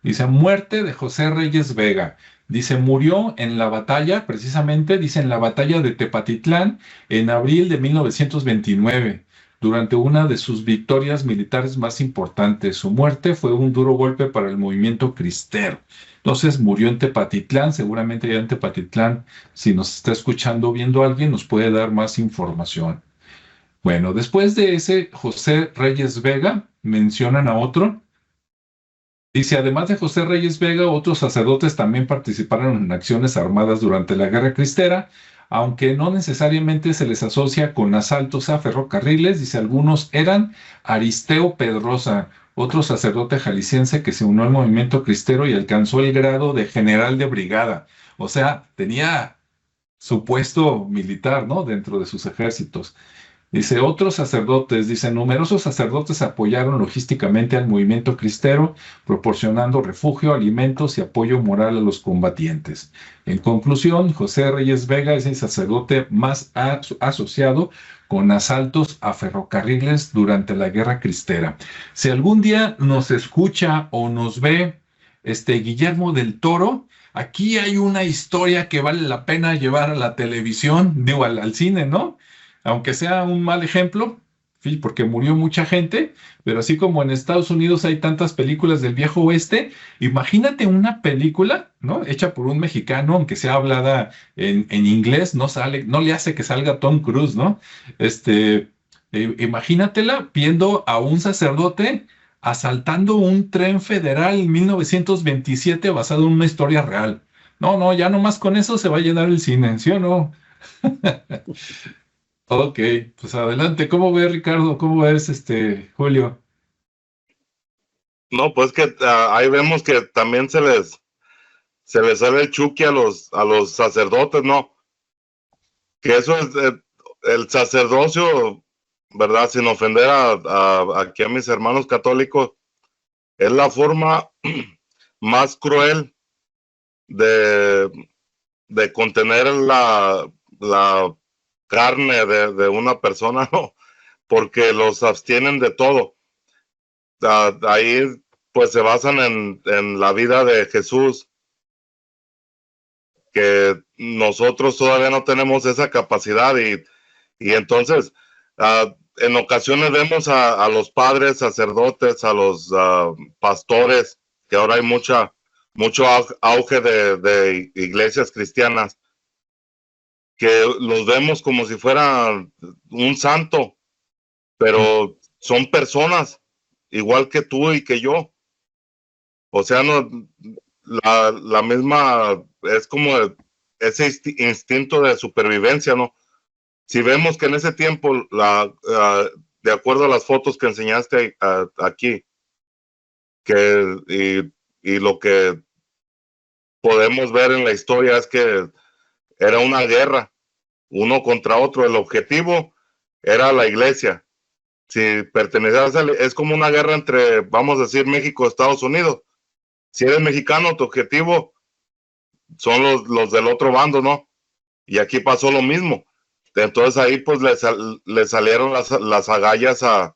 Dice, muerte de José Reyes Vega. Dice, murió en la batalla, precisamente, dice, en la batalla de Tepatitlán, en abril de 1929, durante una de sus victorias militares más importantes. Su muerte fue un duro golpe para el movimiento cristero. Entonces, murió en Tepatitlán, seguramente ya en Tepatitlán, si nos está escuchando o viendo alguien, nos puede dar más información. Bueno, después de ese José Reyes Vega, mencionan a otro. Dice, además de José Reyes Vega, otros sacerdotes también participaron en acciones armadas durante la Guerra Cristera, aunque no necesariamente se les asocia con asaltos a ferrocarriles. Dice, algunos eran Aristeo Pedrosa, otro sacerdote jalisciense que se unió al movimiento cristero y alcanzó el grado de general de brigada. O sea, tenía su puesto militar, ¿no? Dentro de sus ejércitos. Dice, otros sacerdotes, dice, numerosos sacerdotes apoyaron logísticamente al movimiento cristero, proporcionando refugio, alimentos y apoyo moral a los combatientes. En conclusión, José Reyes Vega es el sacerdote más asociado con asaltos a ferrocarriles durante la Guerra Cristera. Si algún día nos escucha o nos ve Guillermo del Toro, aquí hay una historia que vale la pena llevar a la televisión, digo, al cine, ¿no? Aunque sea un mal ejemplo, sí, porque murió mucha gente, pero así como en Estados Unidos hay tantas películas del Viejo Oeste, imagínate una película, ¿no? Hecha por un mexicano, aunque sea hablada en inglés, no le hace que salga Tom Cruise, ¿no? Imagínatela viendo a un sacerdote asaltando un tren federal en 1927 basado en una historia real. No, no, ya nomás con eso se va a llenar el cine, ¿sí o no? Ok, pues adelante. ¿Cómo ves, Ricardo? ¿Cómo ves, Julio? No, pues que ahí vemos que también se les sale el chuki a los sacerdotes, ¿no? Que eso es el sacerdocio, ¿verdad? Sin ofender aquí a mis hermanos católicos, es la forma más cruel de contener la carne de una persona, ¿no? Porque los abstienen de todo. Ahí pues se basan en la vida de Jesús, que nosotros todavía no tenemos esa capacidad y entonces en ocasiones vemos a los padres sacerdotes, a los pastores, que ahora hay mucha mucho auge de iglesias cristianas, que los vemos como si fueran un santo, pero son personas igual que tú y que yo. O sea, no, la misma, es como ese instinto de supervivencia, ¿no? Si vemos que en ese tiempo, de acuerdo a las fotos que enseñaste aquí, y lo que podemos ver en la historia es que era una guerra, uno contra otro. El objetivo era la iglesia. Si pertenecías es como una guerra entre, vamos a decir, México y Estados Unidos. Si eres mexicano, tu objetivo son los del otro bando, ¿no? Y aquí pasó lo mismo. Entonces ahí pues le salieron las agallas a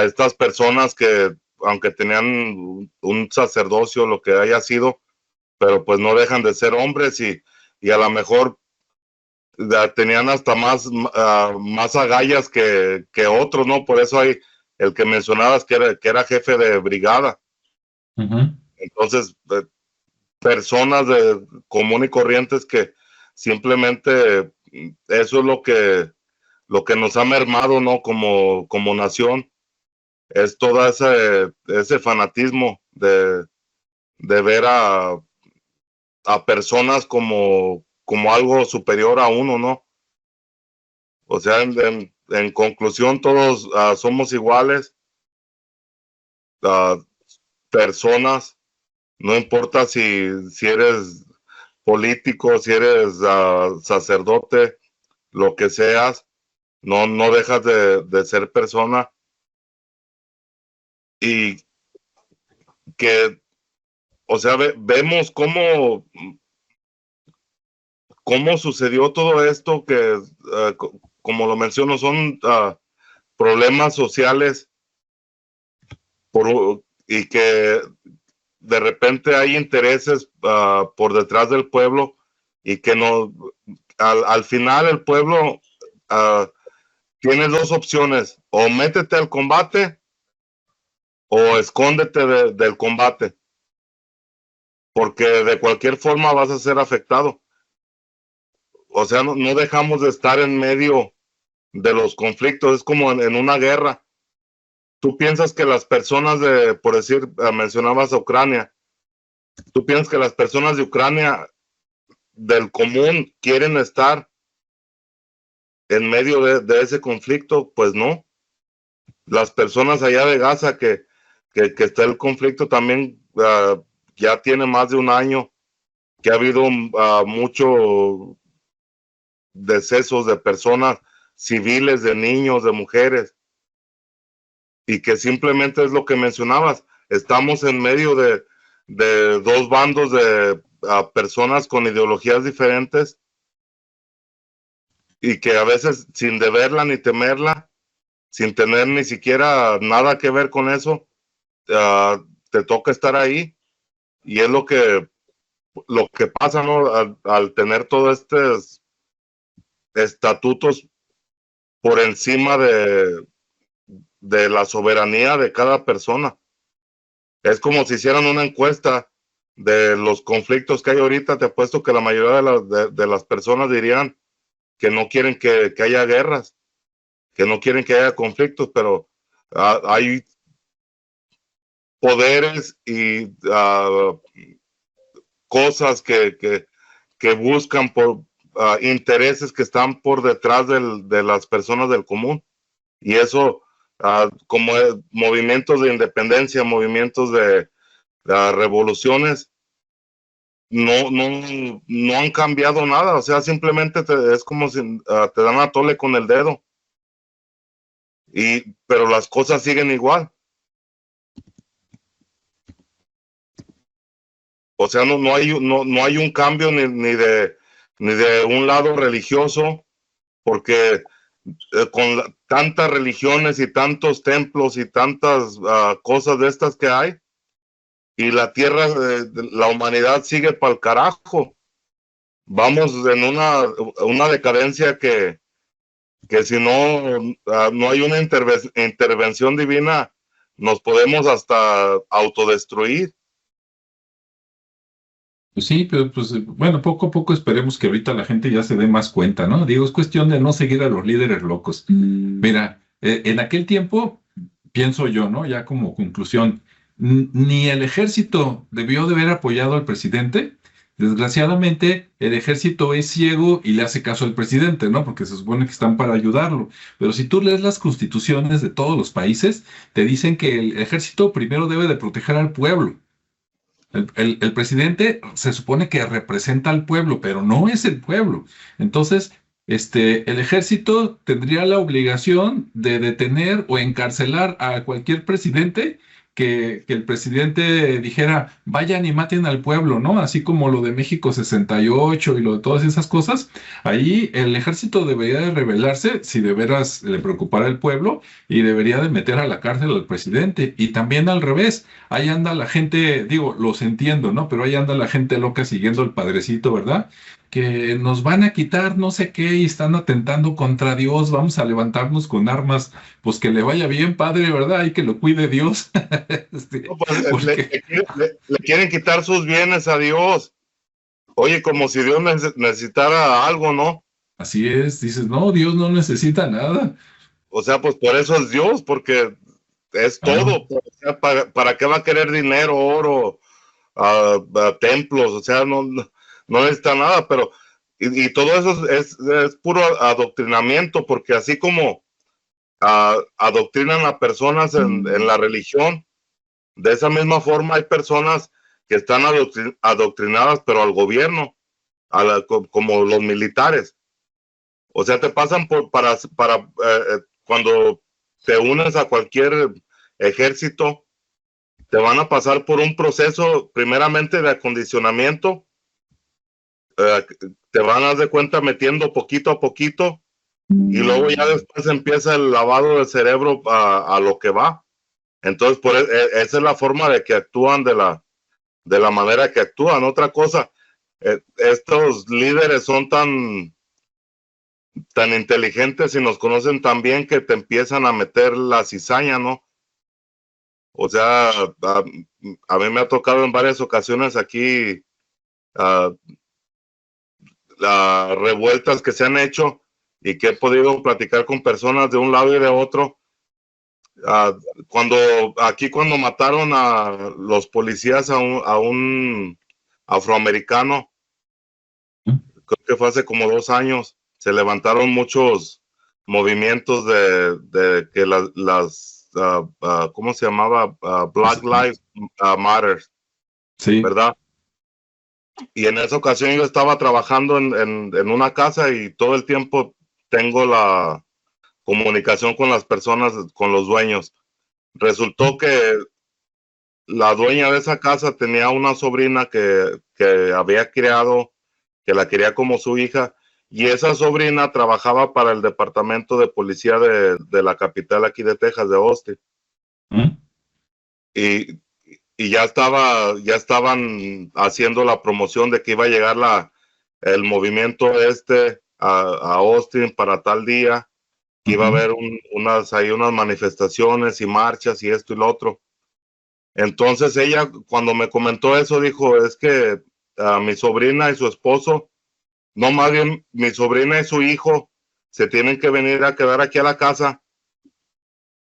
estas personas que, aunque tenían un sacerdocio, lo que haya sido, pero pues no dejan de ser hombres y a lo mejor tenían hasta más agallas que otros, ¿no? Por eso hay el que mencionabas que era jefe de brigada. Ujú. Entonces, personas común y corrientes que simplemente eso es lo que nos ha mermado, ¿no? Como nación, es todo ese fanatismo de ver a personas como algo superior a uno, ¿no? O sea, en conclusión, todos somos iguales, personas, no importa si eres político, si eres sacerdote, lo que seas, no dejas de ser persona. Y que, o sea, vemos cómo sucedió todo esto, que como lo menciono, son problemas sociales y que de repente hay intereses por detrás del pueblo y que no, al final el pueblo tiene dos opciones: o métete al combate o escóndete del combate, porque de cualquier forma vas a ser afectado. O sea, no dejamos de estar en medio de los conflictos, es como en una guerra. Tú piensas que las personas por decir, mencionabas a Ucrania, tú piensas que las personas de Ucrania del común quieren estar en medio de ese conflicto. Pues no. Las personas allá de Gaza que está el conflicto también, ya tiene más de un año que ha habido mucho decesos de personas civiles, de niños, de mujeres, y que simplemente es lo que mencionabas, estamos en medio de dos bandos de personas con ideologías diferentes y que a veces sin deberla ni temerla, sin tener ni siquiera nada que ver con eso, te toca estar ahí, y es lo que pasa, ¿no? Al tener todos estos estatutos por encima de la soberanía de cada persona. Es como si hicieran una encuesta de los conflictos que hay ahorita. Te apuesto que la mayoría de las personas dirían que no quieren que haya guerras, que no quieren que haya conflictos, pero hay poderes y cosas que buscan por intereses que están por detrás de las personas del común. Y eso, como movimientos de independencia, movimientos de revoluciones, no han cambiado nada. O sea, simplemente es como si te dan a tole con el dedo. Pero las cosas siguen igual. O sea, no hay un cambio ni de un lado religioso, porque con tantas religiones y tantos templos y tantas cosas de estas que hay, y la tierra, la humanidad sigue para el carajo. Vamos en una decadencia que si no hay una intervención divina, nos podemos hasta autodestruir. Pues sí, pero pues bueno, poco a poco esperemos que ahorita la gente ya se dé más cuenta, ¿no? Digo, es cuestión de no seguir a los líderes locos. Mira, en aquel tiempo, pienso yo, ¿no? Ya como conclusión, ni el ejército debió de haber apoyado al presidente. Desgraciadamente, el ejército es ciego y le hace caso al presidente, ¿no? Porque se supone que están para ayudarlo. Pero si tú lees las constituciones de todos los países, te dicen que el ejército primero debe de proteger al pueblo. El presidente se supone que representa al pueblo, pero no es el pueblo. Entonces, el ejército tendría la obligación de detener o encarcelar a cualquier presidente que el presidente dijera, vayan y maten al pueblo, ¿no? Así como lo de México 68 y lo de todas esas cosas. Ahí el ejército debería de rebelarse si de veras le preocupara el pueblo y debería de meter a la cárcel al presidente. Y también al revés, ahí anda la gente, digo, los entiendo, ¿no? Pero ahí anda la gente loca siguiendo al padrecito, ¿verdad? Que nos van a quitar no sé qué y están atentando contra Dios, vamos a levantarnos con armas, pues que le vaya bien, padre, ¿verdad? Y que lo cuide Dios. No, pues, Porque le quieren quitar sus bienes a Dios. Oye, como si Dios necesitara algo, ¿no? así es, dices, no, Dios no necesita nada. O sea, pues por eso es Dios, porque es Claro, todo. O sea, ¿para qué va a querer dinero, oro, a templos? O sea, no necesita nada, pero y todo eso es puro adoctrinamiento, porque así como adoctrinan a personas en la religión, de esa misma forma hay personas que están adoctrinadas, pero al gobierno, como los militares. O sea, te pasan cuando te unes a cualquier ejército, te van a pasar por un proceso primeramente de acondicionamiento, eh, te van a dar de cuenta metiendo poquito a poquito y luego ya después empieza el lavado del cerebro a lo que va. Entonces, esa es la forma de que actúan de la manera que actúan. Otra cosa, estos líderes son tan inteligentes y nos conocen tan bien que te empiezan a meter la cizaña, ¿no? O sea, a mí me ha tocado en varias ocasiones aquí uh, las revueltas que se han hecho y que he podido platicar con personas de un lado y de otro. Cuando mataron a los policías a un afroamericano, creo que fue hace como 2 años, se levantaron muchos movimientos de que ¿cómo se llamaba? Black Lives Matter, sí. ¿verdad? Y en esa ocasión yo estaba trabajando en una casa y todo el tiempo tengo la comunicación con las personas, con los dueños. Resultó que la dueña de esa casa tenía una sobrina que había criado, que la quería como su hija, y esa sobrina trabajaba para el departamento de policía de la capital aquí de Texas, de Austin. ¿Mm? Y, y ya estaban haciendo la promoción de que iba a llegar el movimiento a Austin para tal día, que iba a haber unas manifestaciones y marchas y esto y lo otro. Entonces ella, cuando me comentó eso, dijo, es que mi sobrina y su esposo, no, más bien mi sobrina y su hijo se tienen que venir a quedar aquí a la casa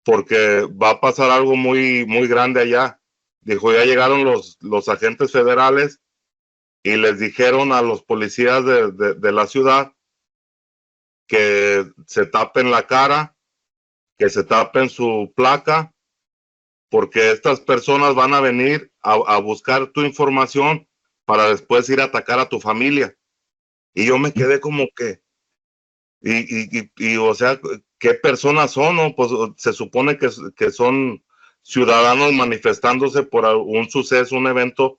porque va a pasar algo muy, muy grande allá. Dijo, ya llegaron los agentes federales y les dijeron a los policías de la ciudad que se tapen la cara, que se tapen su placa, porque estas personas van a venir a buscar tu información para después ir a atacar a tu familia. Y yo me quedé como que, o sea, ¿qué personas son? ¿No? Pues se supone que son ciudadanos manifestándose por un suceso, un evento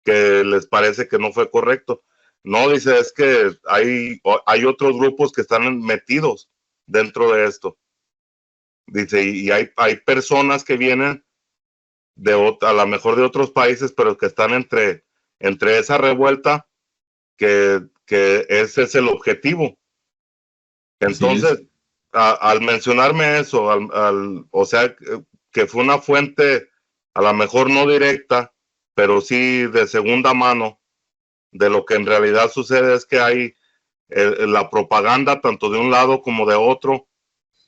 que les parece que no fue correcto. No, dice, es que hay otros grupos que están metidos dentro de esto. Dice, y hay personas que vienen a lo mejor de otros países, pero que están entre esa revuelta, que ese es el objetivo. Así es. Entonces, al mencionarme eso, o sea, que fue una fuente, a lo mejor no directa, pero sí de segunda mano, de lo que en realidad sucede es que hay la propaganda tanto de un lado como de otro,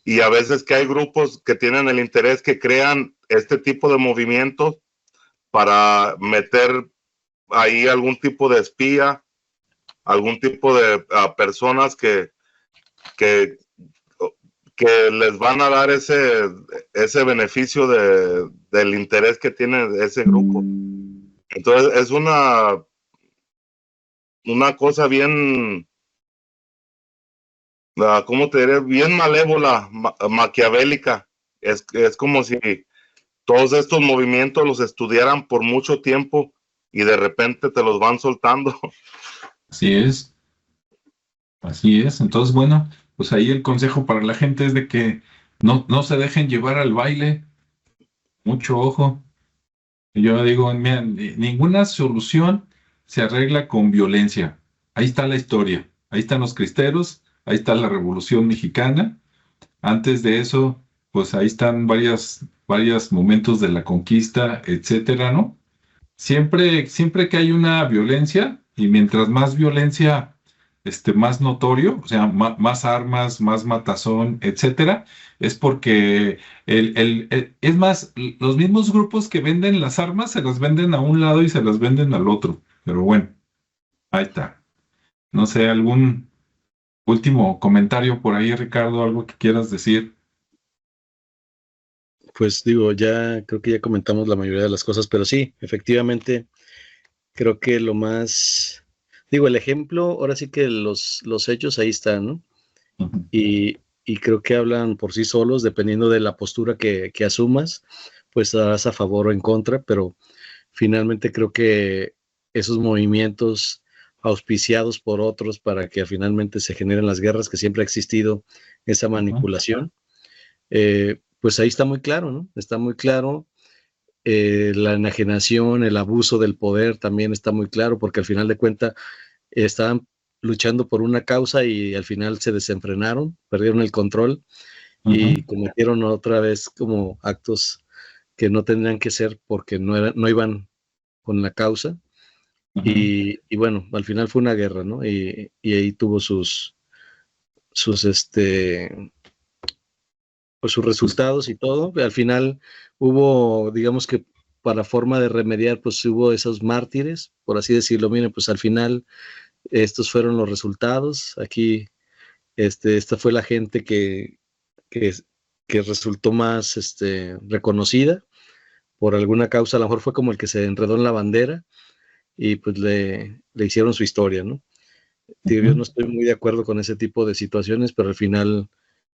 y a veces que hay grupos que tienen el interés, que crean este tipo de movimientos para meter ahí algún tipo de espía, algún tipo de personas que les van a dar ese beneficio del interés que tiene ese grupo. Entonces es una cosa bien, ¿cómo te diré? Bien malévola, maquiavélica. Es como si todos estos movimientos los estudiaran por mucho tiempo y de repente te los van soltando. Así es, así es. Entonces, bueno, pues ahí el consejo para la gente es de que no se dejen llevar al baile, mucho ojo. Yo digo, mira, ninguna solución se arregla con violencia. Ahí está la historia, ahí están los cristeros, ahí está la Revolución Mexicana. Antes de eso, pues ahí están varios momentos de la conquista, etcétera, ¿no? Siempre que hay una violencia, y mientras más violencia, más notorio, o sea, más armas, más matazón, etcétera, es porque es más, los mismos grupos que venden las armas se las venden a un lado y se las venden al otro. Pero bueno, ahí está. No sé, algún último comentario por ahí, Ricardo, algo que quieras decir. Pues digo, ya creo que ya comentamos la mayoría de las cosas, pero sí, efectivamente, creo que lo más, digo, el ejemplo, ahora sí que los hechos ahí están, ¿no? Ujú. Y creo que hablan por sí solos, dependiendo de la postura que asumas, pues estarás a favor o en contra, pero finalmente creo que esos movimientos auspiciados por otros para que finalmente se generen las guerras, que siempre ha existido esa Ujú. manipulación, pues ahí está muy claro, ¿no? Está muy claro. La enajenación, el abuso del poder también está muy claro, porque al final de cuentas estaban luchando por una causa y al final se desenfrenaron, perdieron el control Ujú. y cometieron otra vez como actos que no tendrían que ser porque no iban con la causa. Ujú. Y bueno, al final fue una guerra, ¿no? Y ahí tuvo sus, pues sus Pues, resultados y todo. Al final hubo, digamos que para forma de remediar, pues hubo esos mártires, por así decirlo. Miren, pues al final estos fueron los resultados. Aquí, esta fue la gente que, que resultó más reconocida por alguna causa. A lo mejor fue como el que se enredó en la bandera y pues le hicieron su historia, ¿no? Digo, yo ujú. no estoy muy de acuerdo con ese tipo de situaciones, pero al final,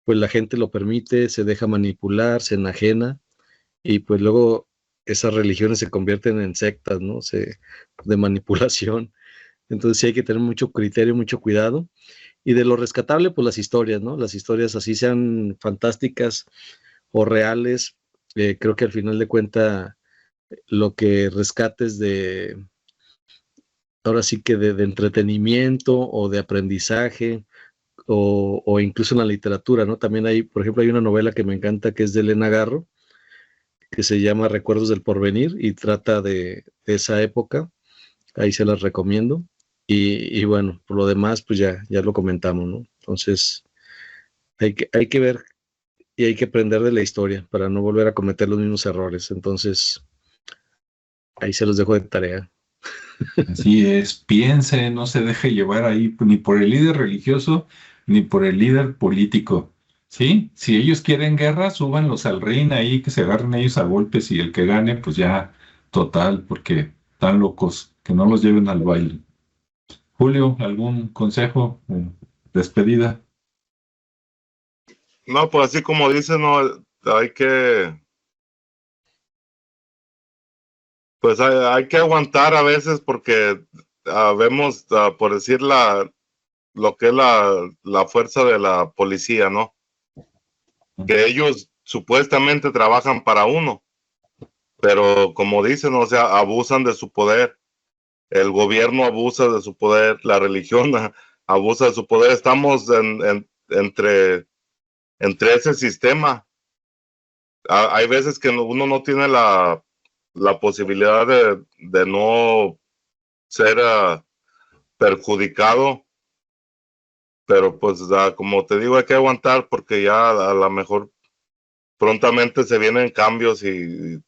pues la gente lo permite, se deja manipular, se enajena y pues luego esas religiones se convierten en sectas, ¿no? De manipulación. Entonces sí hay que tener mucho criterio, mucho cuidado. Y de lo rescatable, pues las historias, ¿no? Las historias así sean fantásticas o reales, creo que al final de cuenta lo que rescates ahora sí que de entretenimiento o de aprendizaje o incluso en la literatura, ¿no? También hay, por ejemplo, hay una novela que me encanta que es de Elena Garro, que se llama Recuerdos del Porvenir y trata de esa época. Ahí se las recomiendo. Y bueno, por lo demás, pues ya lo comentamos, ¿no? Entonces, hay que ver y hay que aprender de la historia para no volver a cometer los mismos errores. Entonces, ahí se los dejo de tarea. Así es, piense, no se deje llevar ahí ni por el líder religioso ni por el líder político. ¿Sí? Si ellos quieren guerra, súbanlos al ring ahí, que se agarren ellos a golpes y el que gane, pues ya, total, porque están locos, que no los lleven al baile. Julio, ¿algún consejo? Despedida. No, pues así como dices, no, hay que, pues hay que aguantar a veces porque vemos, por decir, lo que es la fuerza de la policía, ¿no? Que ellos supuestamente trabajan para uno, pero como dicen, o sea, abusan de su poder. El gobierno abusa de su poder, la religión abusa de su poder. Estamos entre ese sistema. Hay veces que uno no tiene la posibilidad de no ser perjudicado, pero pues como te digo, hay que aguantar porque ya a lo mejor prontamente se vienen cambios y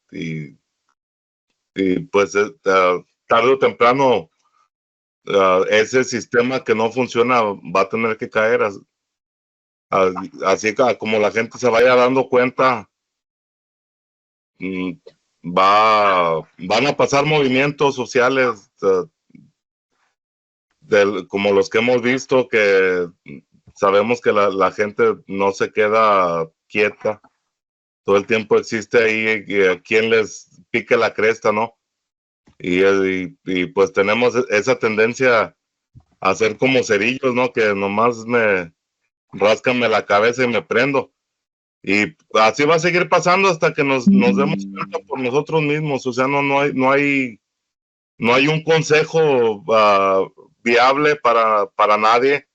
pues tarde o temprano ese sistema que no funciona va a tener que caer. Así que como la gente se vaya dando cuenta, van a pasar movimientos sociales como los que hemos visto, que sabemos que la gente no se queda quieta, todo el tiempo existe ahí quien les pique la cresta, ¿no? Y pues tenemos esa tendencia a ser como cerillos, ¿no? Que nomás ráscame la cabeza y me prendo. Y así va a seguir pasando hasta que nos demos cuenta por nosotros mismos. O sea, no hay un consejo viable para nadie,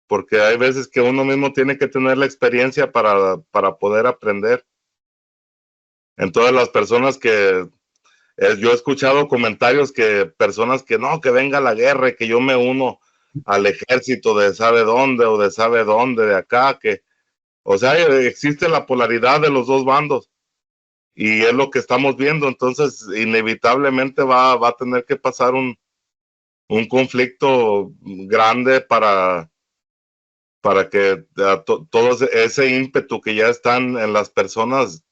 porque hay veces que uno mismo tiene que tener la experiencia para poder aprender. En todas las personas que yo he escuchado comentarios que personas que no, que venga la guerra y que yo me uno al ejército de sabe dónde o de sabe dónde, de acá, o sea, existe la polaridad de los dos bandos y es lo que estamos viendo. Entonces, inevitablemente va a tener que pasar un conflicto grande para que todo ese ímpetu que ya están en las personas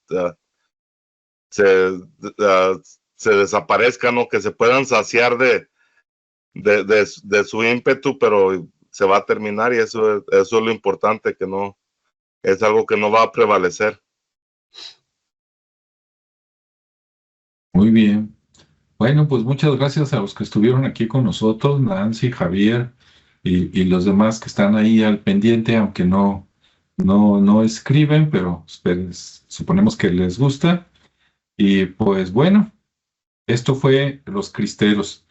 se desaparezcan, ¿no? Que se puedan saciar de su ímpetu, pero se va a terminar y eso es lo importante, que no es algo que no va a prevalecer. Muy bien. Bueno, pues muchas gracias a los que estuvieron aquí con nosotros, Nancy, Javier y los demás que están ahí al pendiente, aunque no escriben, pero suponemos que les gusta. Y pues bueno, esto fue Los Cristeros.